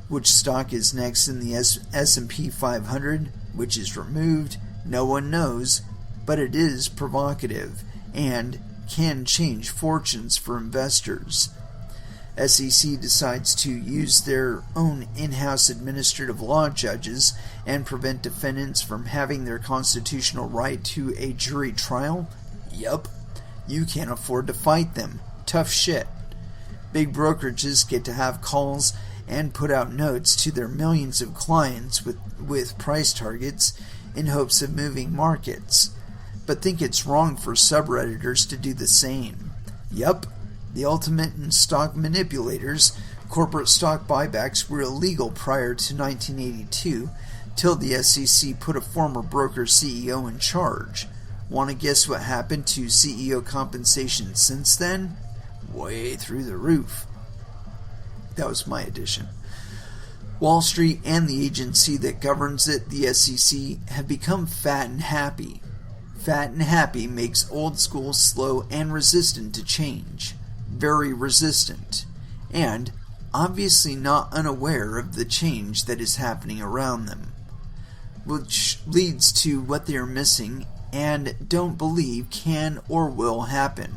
Which stock is next in the S&P 500, which is removed, no one knows, but it is provocative and can change fortunes for investors. SEC decides to use their own in-house administrative law judges and prevent defendants from having their constitutional right to a jury trial? Yup. You can't afford to fight them. Tough shit. Big brokerages get to have calls and put out notes to their millions of clients with price targets in hopes of moving markets, but think it's wrong for subredditors to do the same. Yup. The ultimate in stock manipulators, corporate stock buybacks were illegal prior to 1982, till the SEC put a former broker CEO in charge. Want to guess what happened to CEO compensation since then? Way through the roof. That was my addition. Wall Street and the agency that governs it, the SEC, have become fat and happy. Fat and happy makes old school slow and resistant to change. Very resistant, and obviously not unaware of the change that is happening around them, which leads to what they are missing and don't believe can or will happen.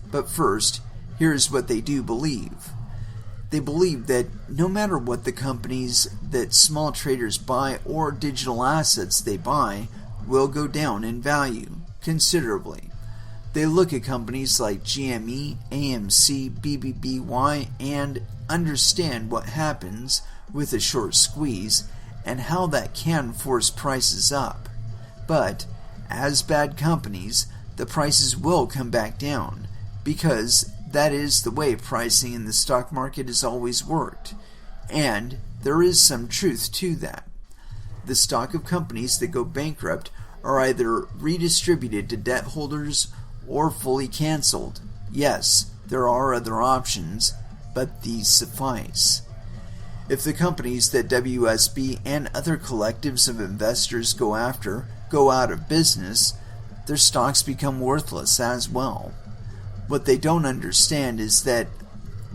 But first, here's what they do believe. They believe that no matter what the companies that small traders buy or digital assets they buy will go down in value considerably. They look at companies like GME, AMC, BBBY, and understand what happens with a short squeeze and how that can force prices up. But, as bad companies, the prices will come back down, because that is the way pricing in the stock market has always worked, and there is some truth to that. The stock of companies that go bankrupt are either redistributed to debt holders or fully canceled. Yes, there are other options, but these suffice. If the companies that WSB and other collectives of investors go after go out of business, their stocks become worthless as well. What they don't understand is that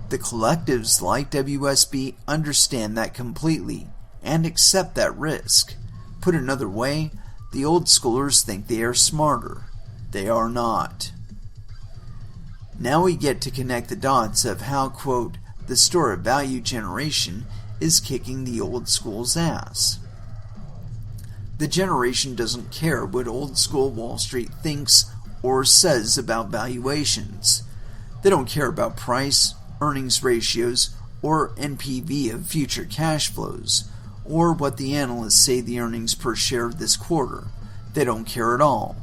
the collectives like WSB understand that completely and accept that risk. Put another way, the old schoolers think they are smarter. They are not. Now we get to connect the dots of how, quote, the store of value generation is kicking the old school's ass. The generation doesn't care what old school Wall Street thinks or says about valuations. They don't care about price, earnings ratios, or NPV of future cash flows, or what the analysts say the earnings per share of this quarter. They don't care at all.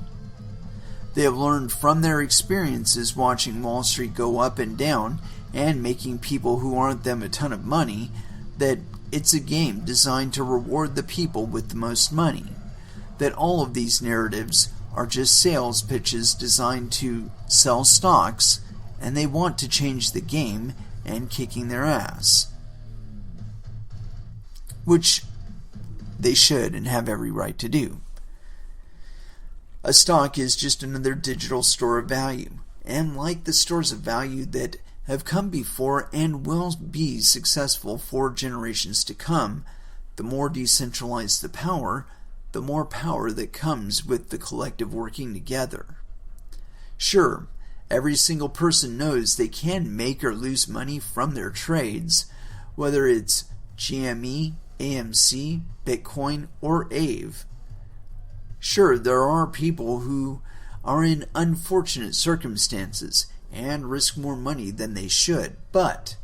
They have learned from their experiences watching Wall Street go up and down and making people who aren't them a ton of money that it's a game designed to reward the people with the most money. That all of these narratives are just sales pitches designed to sell stocks, and they want to change the game and kicking their ass. Which they should and have every right to do. A stock is just another digital store of value, and like the stores of value that have come before and will be successful for generations to come, the more decentralized the power that comes with the collective working together. Sure, every single person knows they can make or lose money from their trades, whether it's GME, AMC, Bitcoin, or AVE. Sure, there are people who are in unfortunate circumstances and risk more money than they should, but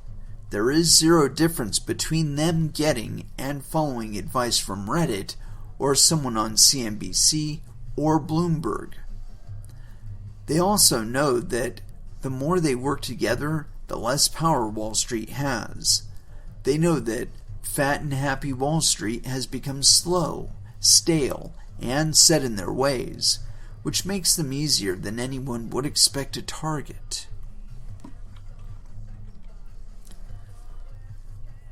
there is zero difference between them getting and following advice from Reddit or someone on CNBC or Bloomberg. They also know that the more they work together, the less power Wall Street has. They know that fat and happy Wall Street has become slow, stale, and set in their ways, which makes them easier than anyone would expect to target.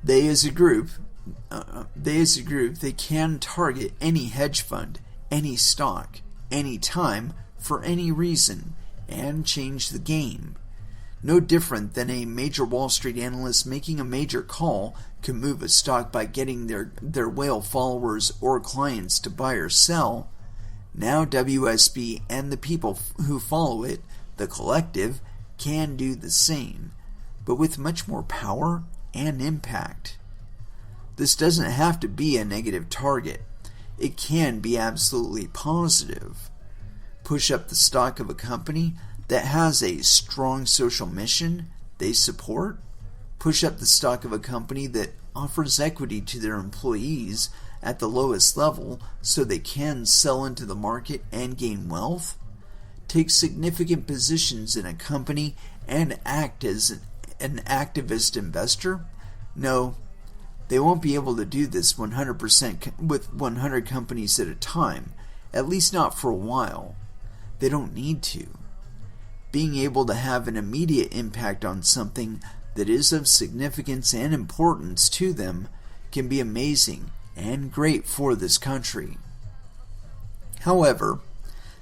They as a group, they can target any hedge fund, any stock, any time, for any reason, and change the game. No different than a major Wall Street analyst making a major call can move a stock by getting their whale followers or clients to buy or sell. Now WSB and the people who follow it, the collective, can do the same, but with much more power and impact. This doesn't have to be a negative target. It can be absolutely positive. Push up the stock of a company that has a strong social mission they support. Push up the stock of a company that offers equity to their employees at the lowest level so they can sell into the market and gain wealth. Take significant positions in a company and act as an activist investor. No, they won't be able to do this 100% with 100 companies at a time, at least not for a while. They don't need to. Being able to have an immediate impact on something that is of significance and importance to them can be amazing and great for this country. However,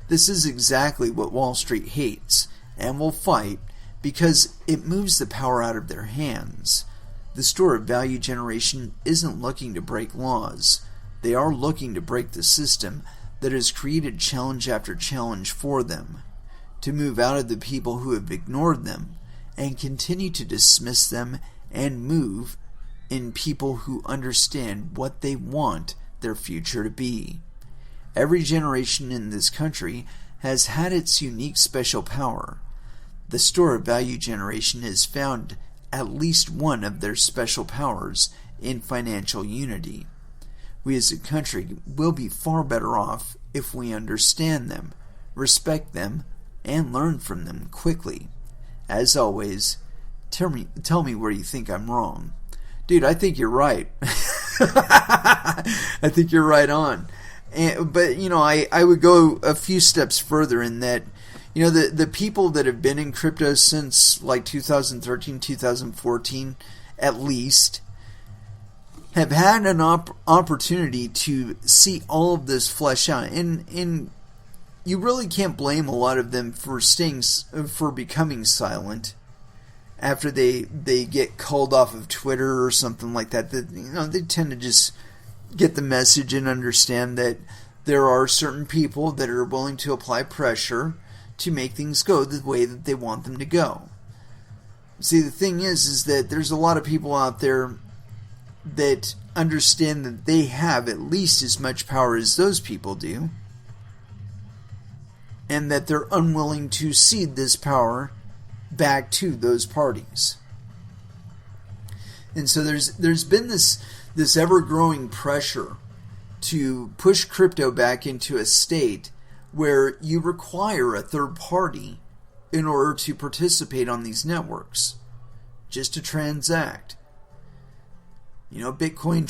this is exactly what Wall Street hates and will fight because it moves the power out of their hands. The store of value generation isn't looking to break laws. They are looking to break the system that has created challenge after challenge for them, to move out of the people who have ignored them and continue to dismiss them and move in people who understand what they want their future to be. Every generation in this country has had its unique special power. The store of value generation has found at least one of their special powers in financial unity. We as a country will be far better off if we understand them, respect them, and learn from them quickly. as always, tell me where you think I'm wrong. Dude, I think you're right. I think you're right on. But, I would go a few steps further in that, the people that have been in crypto since like 2013, 2014, at least, have had an opportunity to see all of this flesh out. And you really can't blame a lot of them for becoming silent after they get called off of Twitter or something like that. They tend to just get the message and understand that there are certain people that are willing to apply pressure to make things go the way that they want them to go. See, the thing is that there's a lot of people out there that understand that they have at least as much power as those people do, and that they're unwilling to cede this power back to those parties. And so there's been this ever-growing pressure to push crypto back into a state where you require a third party in order to participate on these networks, just to transact. Bitcoin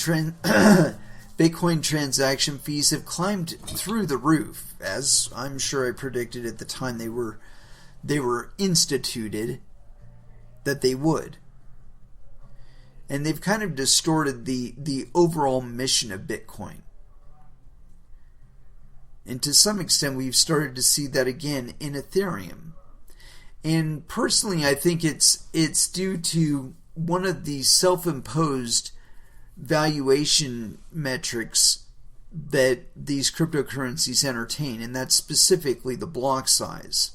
transaction fees have climbed through the roof, as I'm sure I predicted at the time they were instituted that they would. And they've kind of distorted the overall mission of Bitcoin. And to some extent, we've started to see that again in Ethereum. And personally, I think it's due to one of the self-imposed valuation metrics that these cryptocurrencies entertain, and that's specifically the block size.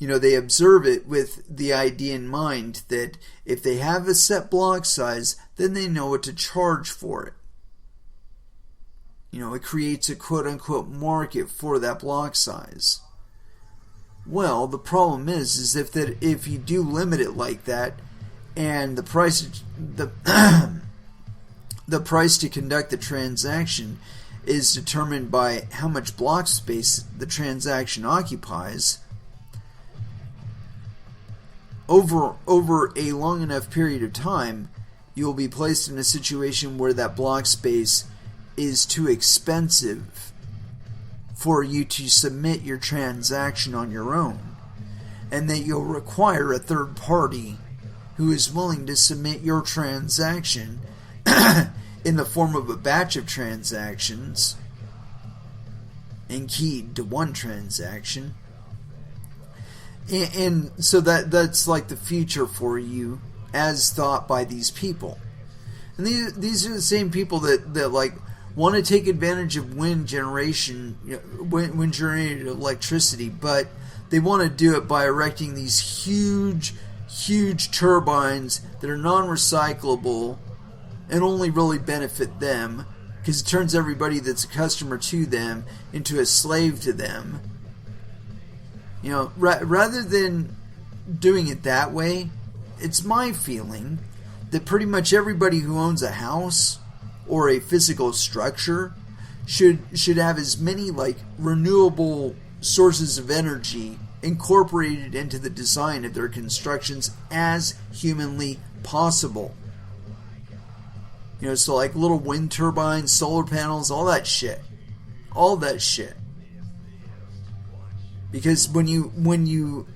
They observe it with the idea in mind that if they have a set block size, then they know what to charge for it. It creates a quote-unquote market for that block size. Well, the problem is if you do limit it like that, and the price the price to conduct the transaction is determined by how much block space the transaction occupies, over a long enough period of time, you'll be placed in a situation where that block space is too expensive for you to submit your transaction on your own, and that you'll require a third party who is willing to submit your transaction in the form of a batch of transactions and keyed to one transaction. And so that's like the future for you as thought by these people. And these are the same people that like want to take advantage of wind generation, wind generated electricity, but they want to do it by erecting these huge turbines that are non-recyclable and only really benefit them, because it turns everybody that's a customer to them into a slave to them. Rather than doing it that way, it's my feeling that pretty much everybody who owns a house or a physical structure should have as many like renewable sources of energy incorporated into the design of their constructions as humanly possible. So like little wind turbines, solar panels, all that shit. Because when you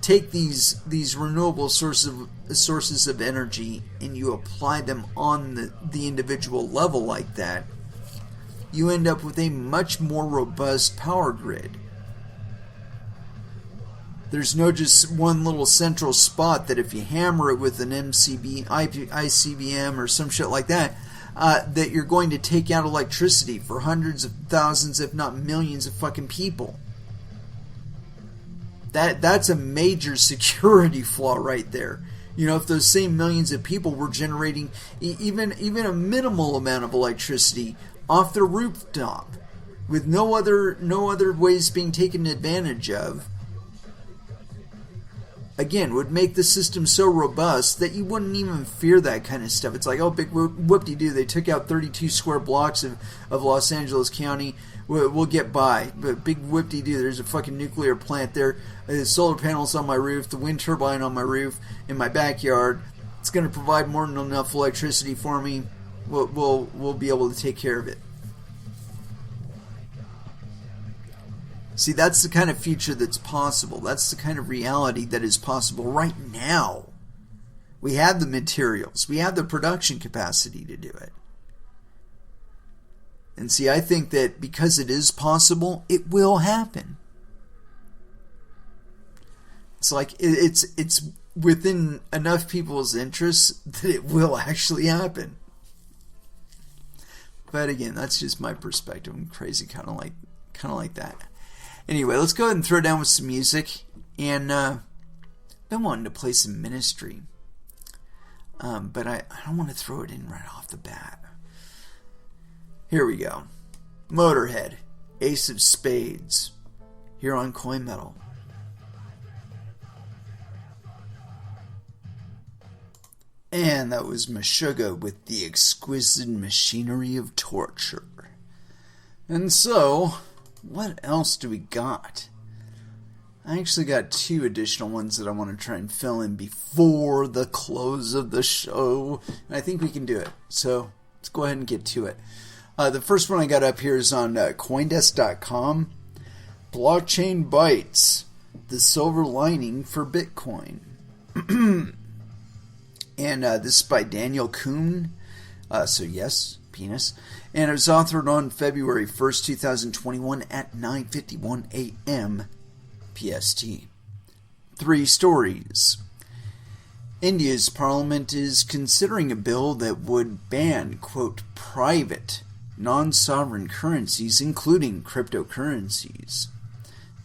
take these renewable sources of energy and you apply them on the individual level like that, you end up with a much more robust power grid. There's no just one little central spot that if you hammer it with an ICBM or some shit like that, that you're going to take out electricity for hundreds of thousands, if not millions of fucking people. That's a major security flaw right there. If those same millions of people were generating even a minimal amount of electricity off their rooftop, with no other ways being taken advantage of, again, would make the system so robust that you wouldn't even fear that kind of stuff. It's like, oh, big whoop-de-doo, they took out 32 square blocks of Los Angeles County. We'll get by. But big whoop-de-doo, there's a fucking nuclear plant there. There's solar panels on my roof, the wind turbine on my roof, in my backyard. It's going to provide more than enough electricity for me. We'll be able to take care of it. See, that's the kind of future that's possible. That's the kind of reality that is possible right now. We have the materials. We have the production capacity to do it. And see, I think that because it is possible, it will happen. It's like it's within enough people's interests that it will actually happen. But again, that's just my perspective. I'm crazy, kind of like that. Anyway, let's go ahead and throw down with some music. And I've been wanting to play some Ministry. But I don't want to throw it in right off the bat. Here we go. Motorhead, Ace of Spades, here on Coin Metal. And that was Meshuggah with The Exquisite Machinery of Torture. And so, what else do we got? I actually got 2 additional ones that I want to try and fill in before the close of the show. And I think we can do it. So, let's go ahead and get to it. The first one I got up here is on Coindesk.com. Blockchain Bites, the silver lining for Bitcoin. And this is by Daniel Kuhn. So yes, penis. And it was authored on February 1st, 2021 at 9:51 a.m. PST. 3 stories. India's parliament is considering a bill that would ban, quote, private, non-sovereign currencies, including cryptocurrencies.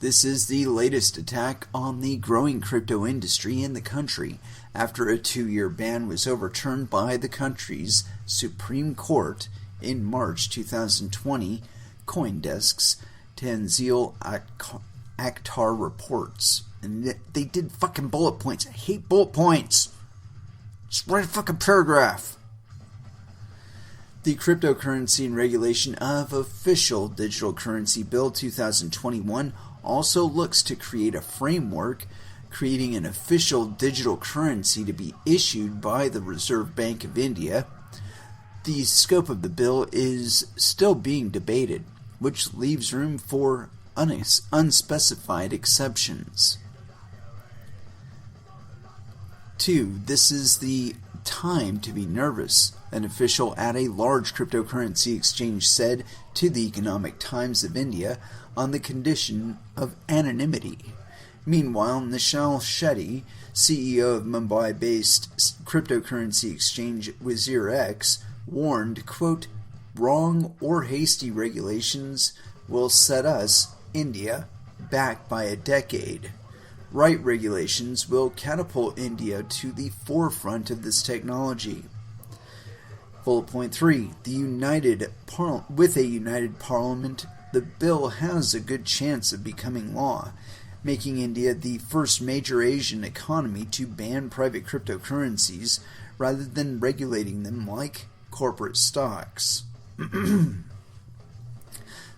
This is the latest attack on the growing crypto industry in the country after a 2-year ban was overturned by the country's Supreme Court in March 2020, CoinDesk's Tanzil Akhtar reports. And they did fucking bullet points. I hate bullet points. Just write a fucking paragraph. The Cryptocurrency and Regulation of Official Digital Currency Bill 2021 also looks to create a framework creating an official digital currency to be issued by the Reserve Bank of India. The scope of the bill is still being debated, which leaves room for unspecified exceptions. 2. This is the time to be nervous, an official at a large cryptocurrency exchange said to the Economic Times of India on the condition of anonymity. Meanwhile, Nishal Shetty, CEO of Mumbai-based cryptocurrency exchange WazirX, warned, quote, wrong or hasty regulations will set us, India, back by a decade. Right regulations will catapult India to the forefront of this technology. Bullet point 3. With a united parliament, the bill has a good chance of becoming law, making India the first major Asian economy to ban private cryptocurrencies rather than regulating them like corporate stocks.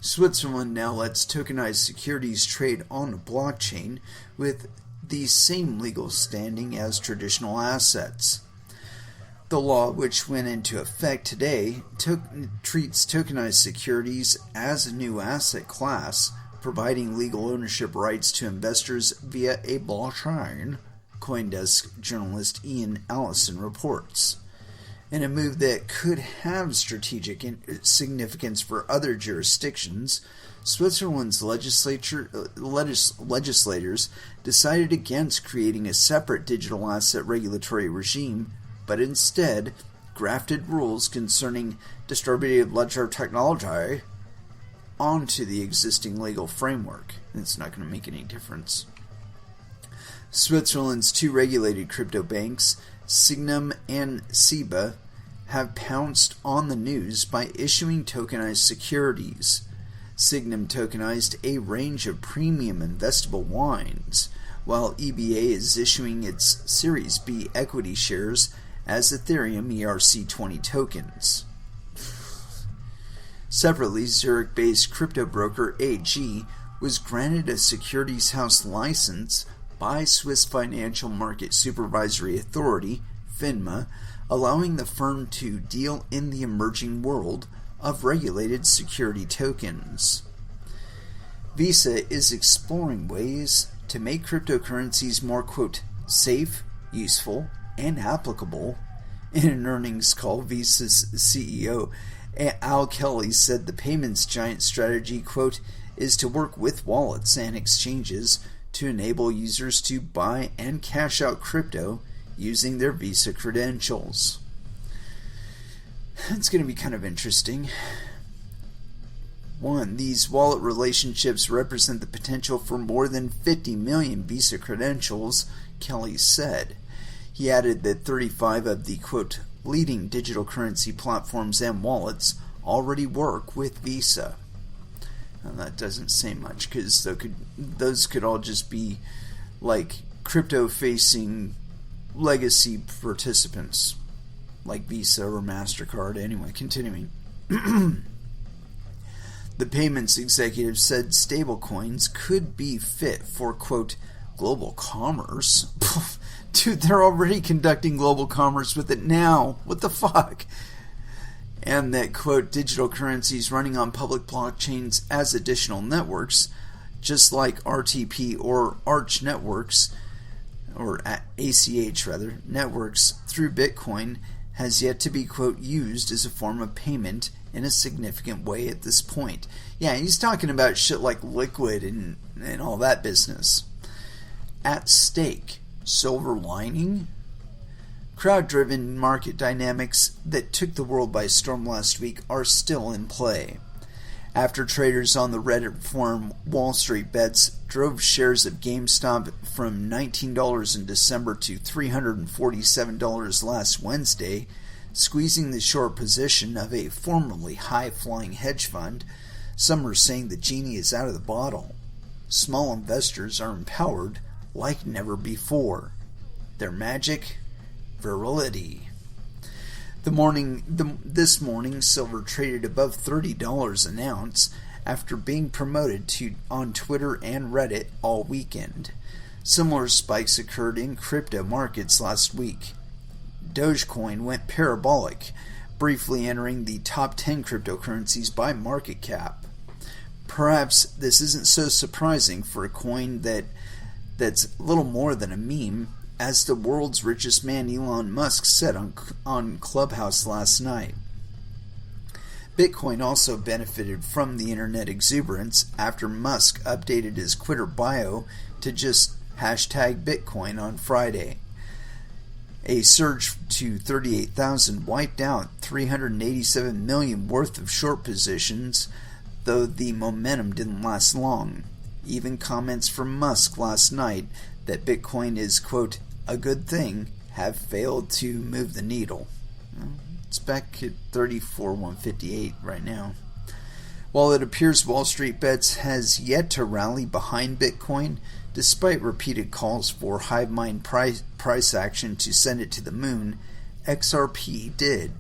Switzerland now lets tokenized securities trade on a blockchain with the same legal standing as traditional assets. The law, which went into effect today, treats tokenized securities as a new asset class, providing legal ownership rights to investors via a blockchain, CoinDesk journalist Ian Allison reports. In a move that could have strategic significance for other jurisdictions, Switzerland's legislators decided against creating a separate digital asset regulatory regime, but instead grafted rules concerning distributed ledger technology onto the existing legal framework. It's not going to make any difference. Switzerland's 2 regulated crypto banks, Signum and SIBA, have pounced on the news by issuing tokenized securities. Signum tokenized a range of premium investable wines, while EBA is issuing its Series B equity shares as Ethereum ERC20 tokens. Separately, Zurich-based crypto broker AG was granted a securities house license by Swiss Financial Market Supervisory Authority, FINMA, allowing the firm to deal in the emerging world of regulated security tokens. Visa is exploring ways to make cryptocurrencies more, quote, safe, useful, and applicable. In an earnings call, Visa's CEO Al Kelly said the payments giant strategy, quote, is to work with wallets and exchanges to enable users to buy and cash out crypto using their Visa credentials. It's going to be kind of interesting. One, these wallet relationships represent the potential for more than 50 million Visa credentials, Kelly said. He added that 35 of the, quote, leading digital currency platforms and wallets already work with Visa. Now, that doesn't say much, because those could all just be like crypto-facing legacy participants, like Visa or MasterCard. Anyway, continuing. The payments executive said stablecoins could be fit for, quote, global commerce. Dude, they're already conducting global commerce with it now. What the fuck? And that, quote, digital currencies running on public blockchains as additional networks, just like RTP or Arch networks, or ACH rather, networks through Bitcoin, has yet to be, quote, used as a form of payment in a significant way at this point. Yeah, he's talking about shit like Liquid and all that business. At stake, silver lining? Crowd-driven market dynamics that took the world by storm last week are still in play. After traders on the Reddit forum Wall Street Bets drove shares of GameStop from $19 in December to $347 last Wednesday, squeezing the short position of a formerly high-flying hedge fund, some are saying the genie is out of the bottle. Small investors are empowered like never before. Their magic? Virility. This morning, silver traded above $30 an ounce after being promoted on Twitter and Reddit all weekend. Similar spikes occurred in crypto markets last week. Dogecoin went parabolic, briefly entering the top 10 cryptocurrencies by market cap. Perhaps this isn't so surprising for a coin that's little more than a meme, as the world's richest man Elon Musk said on Clubhouse last night. Bitcoin also benefited from the internet exuberance after Musk updated his Twitter bio to just hashtag Bitcoin on Friday. A surge to 38,000 wiped out 387 million worth of short positions, though the momentum didn't last long. Even comments from Musk last night that Bitcoin is, quote, a good thing have failed to move the needle. It's back at 34,158 right now. While it appears Wall Street Bets has yet to rally behind Bitcoin, despite repeated calls for hive mind price action to send it to the moon, XRP did.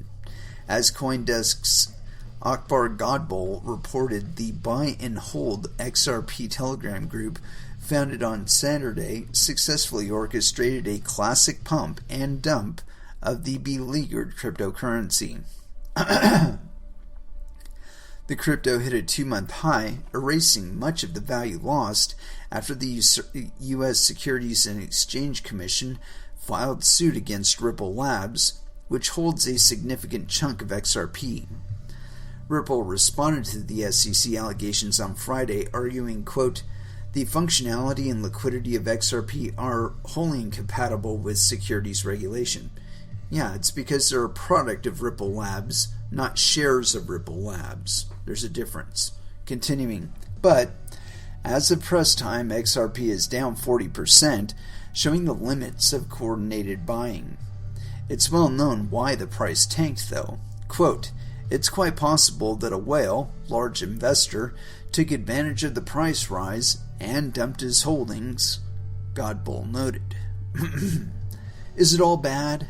As CoinDesk's Akbar Godbol reported, the buy and hold XRP Telegram group, founded on Saturday, successfully orchestrated a classic pump and dump of the beleaguered cryptocurrency. The crypto hit a 2-month high, erasing much of the value lost after the U.S. Securities and Exchange Commission filed suit against Ripple Labs, which holds a significant chunk of XRP. Ripple responded to the SEC allegations on Friday, arguing, quote, the functionality and liquidity of XRP are wholly incompatible with securities regulation. Yeah, it's because they're a product of Ripple Labs, not shares of Ripple Labs. There's a difference. Continuing. But, as of press time, XRP is down 40%, showing the limits of coordinated buying. It's well known why the price tanked, though. Quote, it's quite possible that a whale, large investor, took advantage of the price rise and dumped his holdings. Godboll noted. Is it all bad?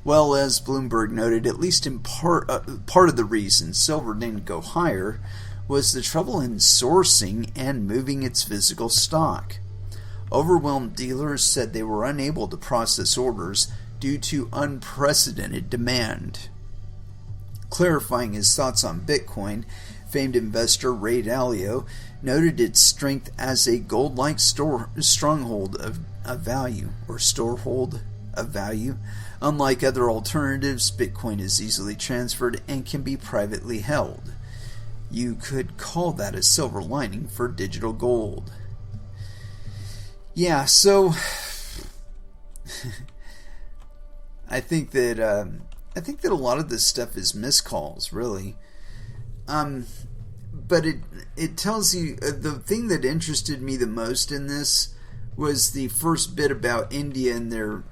Well, as Bloomberg noted, at least in part of the reason silver didn't go higher was the trouble in sourcing and moving its physical stock. Overwhelmed dealers said they were unable to process orders due to unprecedented demand. Clarifying his thoughts on Bitcoin, famed investor Ray Dalio noted its strength as a gold-like stronghold of value, or storehold of value. Unlike other alternatives, Bitcoin is easily transferred and can be privately held. You could call that a silver lining for digital gold. Yeah, so I think that a lot of this stuff is miscalls, really. But it tells you the thing that interested me the most in this was the first bit about India and they're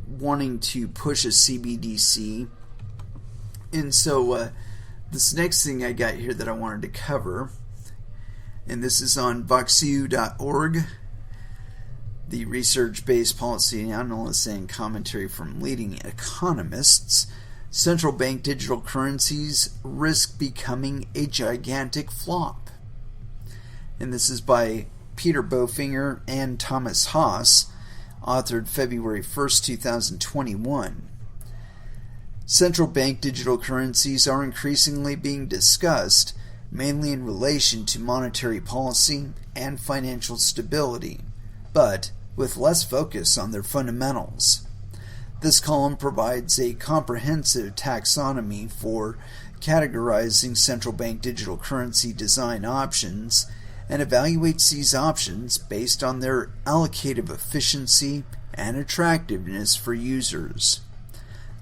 wanting to push a CBDC. And so this next thing I got here that I wanted to cover, and this is on voxiu.org, the research-based policy analysis and commentary from leading economists. Central bank digital currencies risk becoming a gigantic flop. And this is by Peter Bofinger and Thomas Haas, authored February 1st, 2021. Central bank digital currencies are increasingly being discussed, mainly in relation to monetary policy and financial stability, but with less focus on their fundamentals. This column provides a comprehensive taxonomy for categorizing central bank digital currency design options and evaluates these options based on their allocative efficiency and attractiveness for users.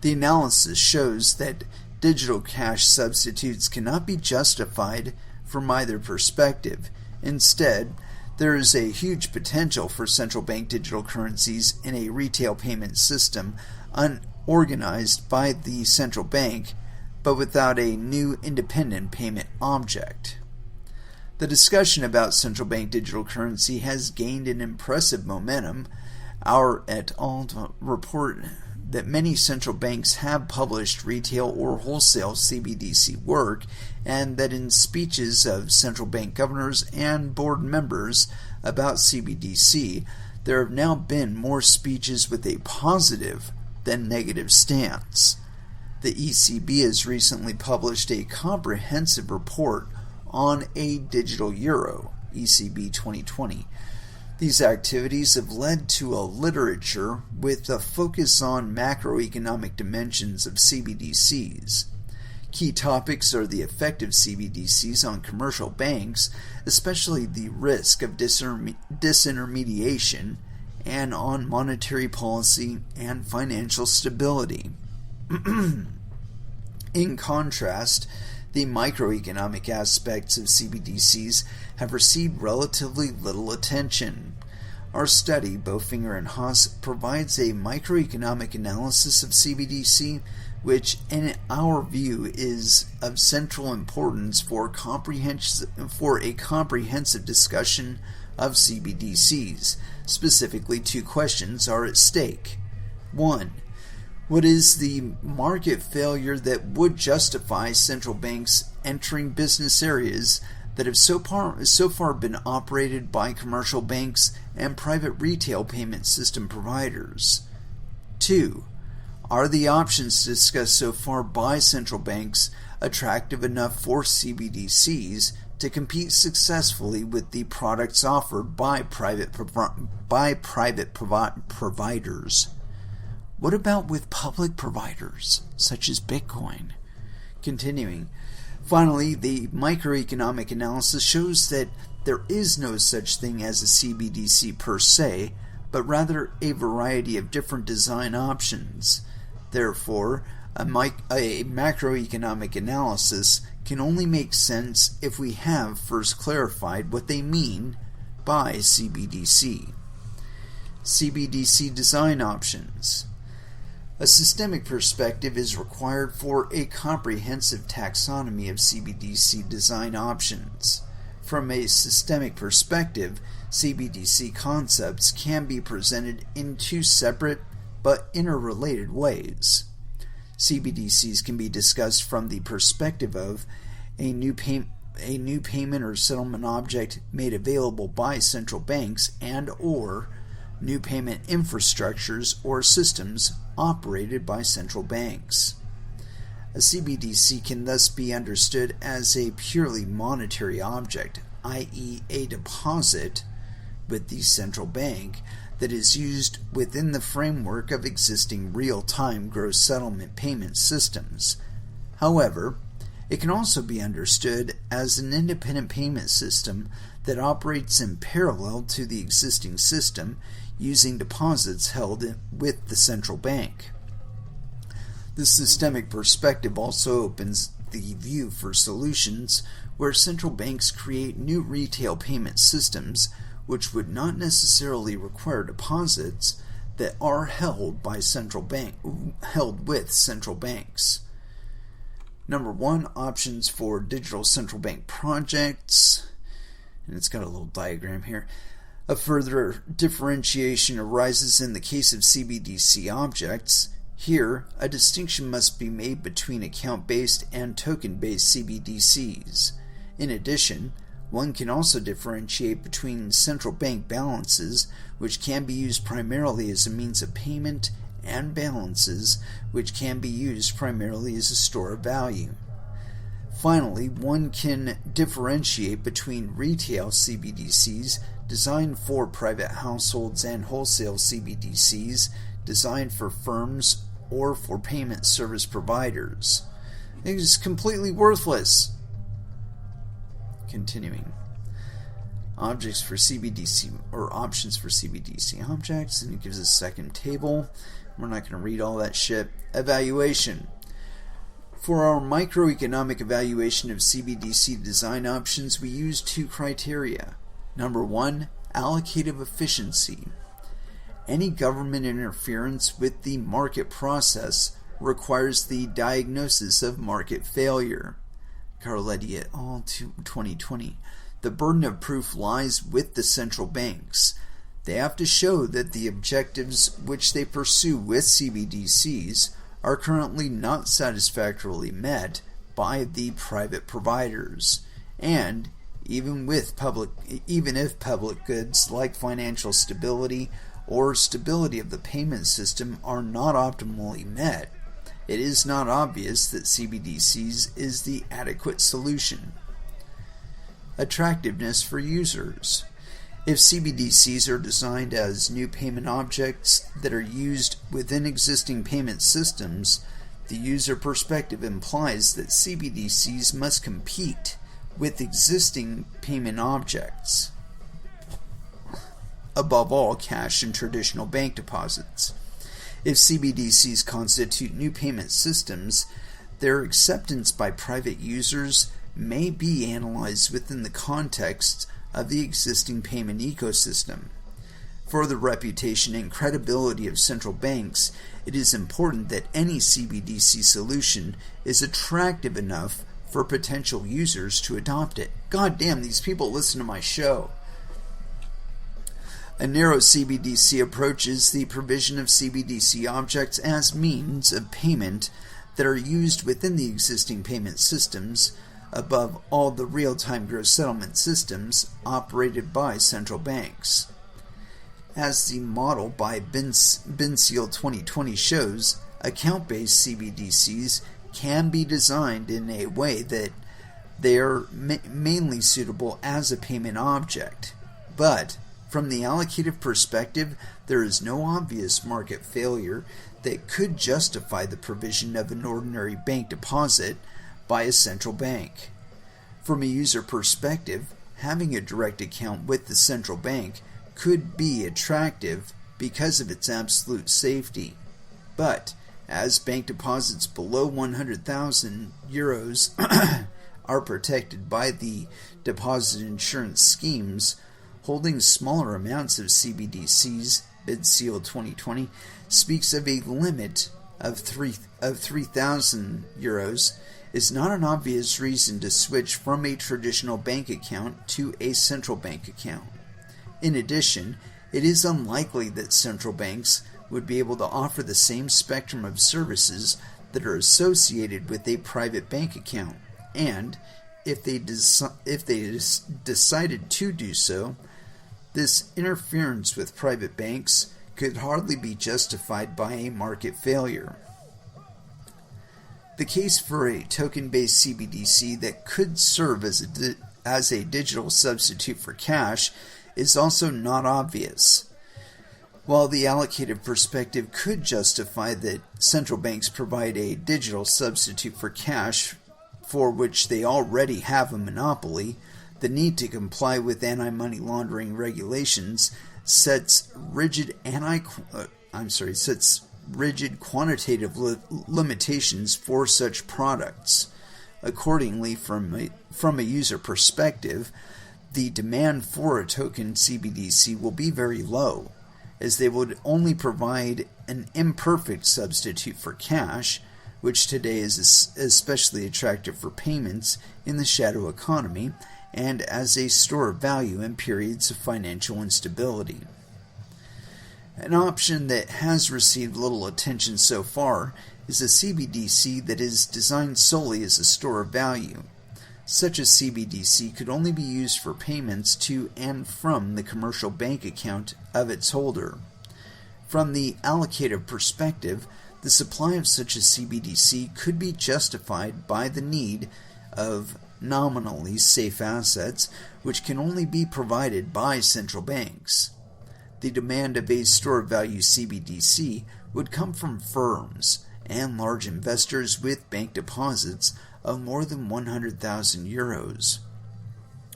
The analysis shows that digital cash substitutes cannot be justified from either perspective. Instead, there is a huge potential for central bank digital currencies in a retail payment system unorganized by the central bank, but without a new independent payment object. The discussion about central bank digital currency has gained an impressive momentum. Our et al. Report that many central banks have published retail or wholesale CBDC work, and that in speeches of central bank governors and board members about CBDC, there have now been more speeches with a positive than negative stance. The ECB has recently published a comprehensive report on a digital euro, ECB 2020. These activities have led to a literature with a focus on macroeconomic dimensions of CBDCs. Key topics are the effect of CBDCs on commercial banks, especially the risk of disintermediation, and on monetary policy and financial stability. In contrast, the microeconomic aspects of CBDCs have received relatively little attention. Our study, Bofinger and Haas, provides a microeconomic analysis of CBDC, which in our view is of central importance for a comprehensive discussion of CBDCs. Specifically, two questions are at stake. 1. What is the market failure that would justify central banks entering business areas that have so far been operated by commercial banks and private retail payment system providers? 2. Are the options discussed so far by central banks attractive enough for CBDCs to compete successfully with the products offered by private providers? What about with public providers, such as Bitcoin? Continuing. Finally, the microeconomic analysis shows that there is no such thing as a CBDC per se, but rather a variety of different design options. Therefore, a macroeconomic analysis can only make sense if we have first clarified what they mean by CBDC. CBDC design options. A systemic perspective is required for a comprehensive taxonomy of CBDC design options. From a systemic perspective, CBDC concepts can be presented in two separate but interrelated ways. CBDCs can be discussed from the perspective of a new payment or settlement object made available by central banks and/or new payment infrastructures or systems operated by central banks. A CBDC can thus be understood as a purely monetary object, i.e. a deposit with the central bank that is used within the framework of existing real-time gross settlement payment systems. However, it can also be understood as an independent payment system that operates in parallel to the existing system using deposits held with the central bank. The systemic perspective also opens the view for solutions where central banks create new retail payment systems which would not necessarily require deposits that are held with central banks. Number 1, options for digital central bank projects. And it's got a little diagram here. A further differentiation arises in the case of CBDC objects. Here, a distinction must be made between account-based and token-based CBDCs. In addition, one can also differentiate between central bank balances, which can be used primarily as a means of payment, and balances, which can be used primarily as a store of value. Finally, one can differentiate between retail CBDCs designed for private households and wholesale CBDCs designed for firms or for payment service providers. It is completely worthless. Continuing. Objects for CBDC, or options for CBDC objects, and it gives a second table. We're not going to read all that shit. Evaluation. For our microeconomic evaluation of CBDC design options, we use two criteria. Number 1, allocative efficiency. Any government interference with the market process requires the diagnosis of market failure. Carletti et al. 2020. The burden of proof lies with the central banks. They have to show that the objectives which they pursue with CBDCs are currently not satisfactorily met by the private providers, and even if public goods like financial stability or stability of the payment system are not optimally met, it is not obvious that CBDCs is the adequate solution. Attractiveness for users. If CBDCs are designed as new payment objects that are used within existing payment systems, the user perspective implies that CBDCs must compete with existing payment objects. Above all, cash and traditional bank deposits. If CBDCs constitute new payment systems, their acceptance by private users may be analyzed within the context of the existing payment ecosystem. For the reputation and credibility of central banks, it is important that any CBDC solution is attractive enough for potential users to adopt it. God damn, these people listen to my show. A narrow CBDC approaches the provision of CBDC objects as means of payment that are used within the existing payment systems, above all the real-time gross settlement systems operated by central banks. As the model by Benseal 2020 shows, account-based CBDCs can be designed in a way that they are mainly suitable as a payment object, but from the allocative perspective, there is no obvious market failure that could justify the provision of an ordinary bank deposit by a central bank. From a user perspective, having a direct account with the central bank could be attractive because of its absolute safety. But as bank deposits below 100,000 euros are protected by the deposit insurance schemes, holding smaller amounts of CBDCs, Benseal 2020, speaks of a limit of 3,000 euros is not an obvious reason to switch from a traditional bank account to a central bank account. In addition, it is unlikely that central banks would be able to offer the same spectrum of services that are associated with a private bank account, and if they decided to do so, this interference with private banks could hardly be justified by a market failure. The case for a token-based CBDC that could serve as a digital substitute for cash is also not obvious. While the allocative perspective could justify that central banks provide a digital substitute for cash for which they already have a monopoly, the need to comply with anti-money laundering regulations sets rigid quantitative limitations for such products. Accordingly, from a user perspective, the demand for a token CBDC will be very low, as they would only provide an imperfect substitute for cash, which today is especially attractive for payments in the shadow economy and as a store of value in periods of financial instability. An option that has received little attention so far is a CBDC that is designed solely as a store of value. Such a CBDC could only be used for payments to and from the commercial bank account of its holder. From the allocative perspective, the supply of such a CBDC could be justified by the need of nominally safe assets, which can only be provided by central banks. The demand of a store of value CBDC would come from firms and large investors with bank deposits of more than 100,000 euros,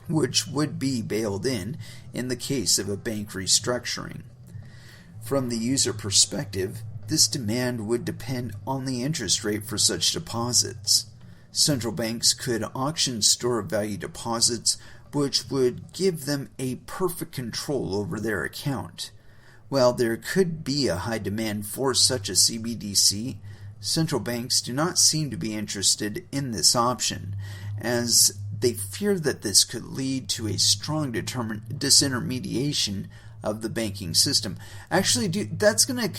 which would be bailed in the case of a bank restructuring. From the user perspective, this demand would depend on the interest rate for such deposits. Central banks could auction store of value deposits, which would give them a perfect control over their account. While there could be a high demand for such a CBDC, central banks do not seem to be interested in this option, as they fear that this could lead to a strong disintermediation of the banking system. Actually, dude, that's gonna...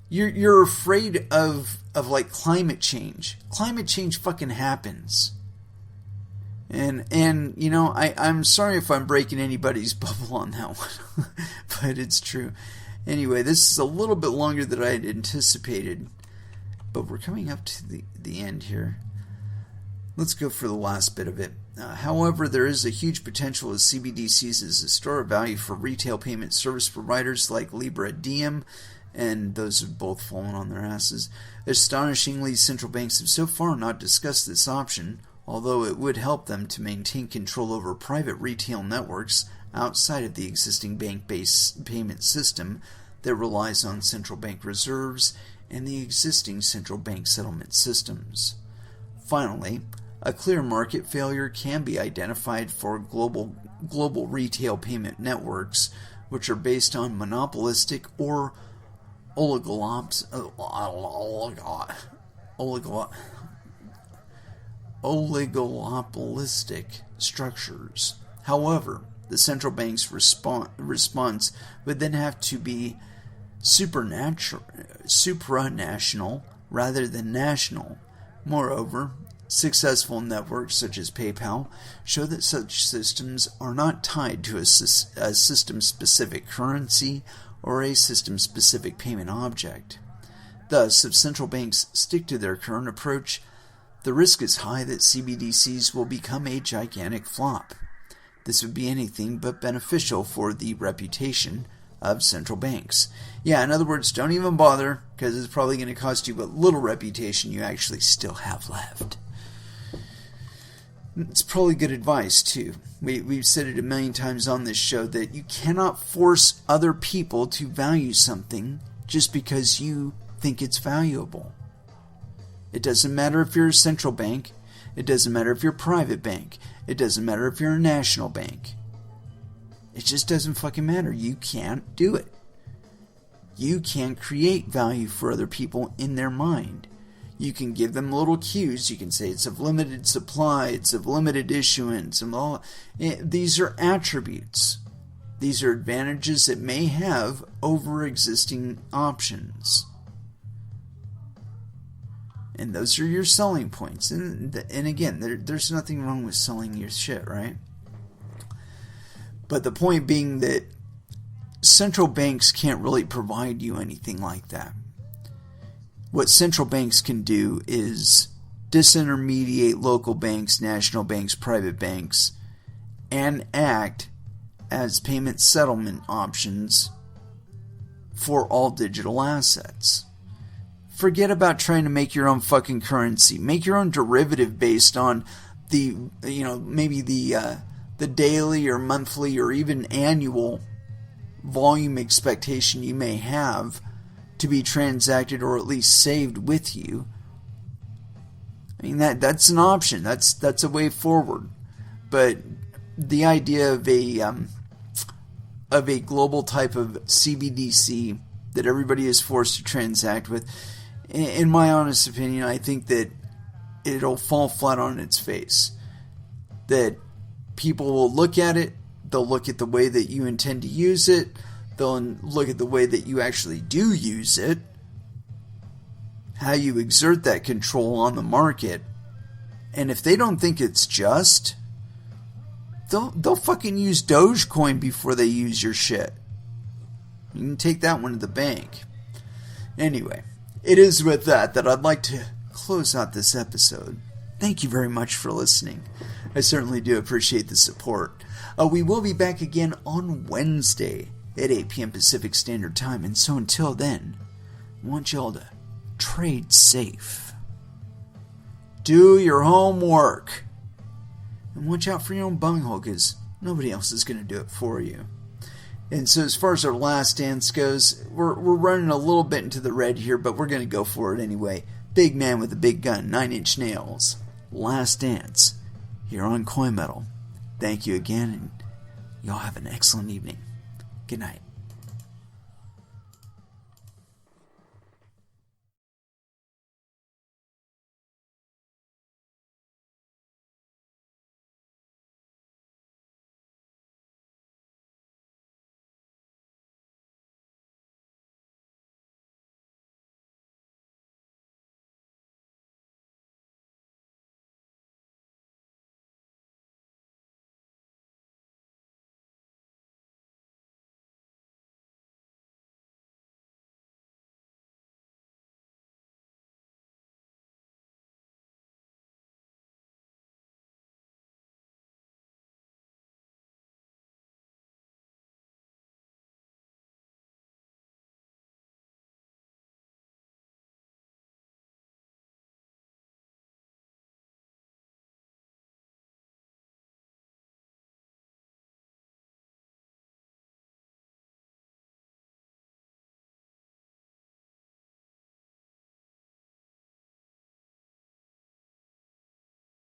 You're afraid of like climate change. Climate change fucking happens. And you know, I'm sorry if I'm breaking anybody's bubble on that one, but it's true. Anyway, this is a little bit longer than I had anticipated, but we're coming up to the end here. Let's go for the last bit of it. However, there is a huge potential as CBDCs as a store of value for retail payment service providers like Libra Diem, and those have both fallen on their asses. Astonishingly, central banks have so far not discussed this option, although it would help them to maintain control over private retail networks outside of the existing bank-based payment system that relies on central bank reserves and the existing central bank settlement systems. Finally, a clear market failure can be identified for global retail payment networks, which are based on monopolistic or oligopolistic structures. However, the central bank's response would then have to be supranational rather than national. Moreover, successful networks such as PayPal show that such systems are not tied to a system-specific currency or a system-specific payment object. Thus, if central banks stick to their current approach, the risk is high that CBDCs will become a gigantic flop. This would be anything but beneficial for the reputation of central banks. Yeah, in other words, don't even bother, because it's probably going to cost you what little reputation you actually still have left. It's probably good advice, too. We've said it a million times on this show that you cannot force other people to value something just because you think it's valuable. It doesn't matter if you're a central bank. It doesn't matter if you're a private bank. It doesn't matter if you're a national bank. It just doesn't fucking matter. You can't do it. You can't create value for other people in their mind. You can give them little cues. You can say it's of limited supply, it's of limited issuance, and all. These are attributes. These are advantages it may have over existing options. And those are your selling points. And again, there's nothing wrong with selling your shit, right? But the point being that central banks can't really provide you anything like that. What central banks can do is disintermediate local banks, national banks, private banks, and act as payment settlement options for all digital assets. Forget about trying to make your own fucking currency. Make your own derivative based on maybe the daily or monthly or even annual volume expectation you may have to be transacted or at least saved with you. I mean, that's an option. That's a way forward. But the idea of a global type of CBDC that everybody is forced to transact with, in my honest opinion, I think that it'll fall flat on its face. That people will look at it, they'll look at the way that you intend to use it, they'll look at the way that you actually do use it, how you exert that control on the market, and if they don't think it's just, they'll fucking use Dogecoin before they use your shit. You can take that one to the bank. Anyway, it is with that I'd like to close out this episode. Thank you very much for listening. I certainly do appreciate the support. We will be back again on Wednesday at 8 p.m. Pacific Standard Time. And so until then, I want y'all to trade safe. Do your homework. And watch out for your own bunghole, because nobody else is going to do it for you. And so as far as our last dance goes, we're running a little bit into the red here, but we're going to go for it anyway. Big man with a big gun, 9-inch nails. Last dance here on Coin Metal. Thank you again, and y'all have an excellent evening. Good night.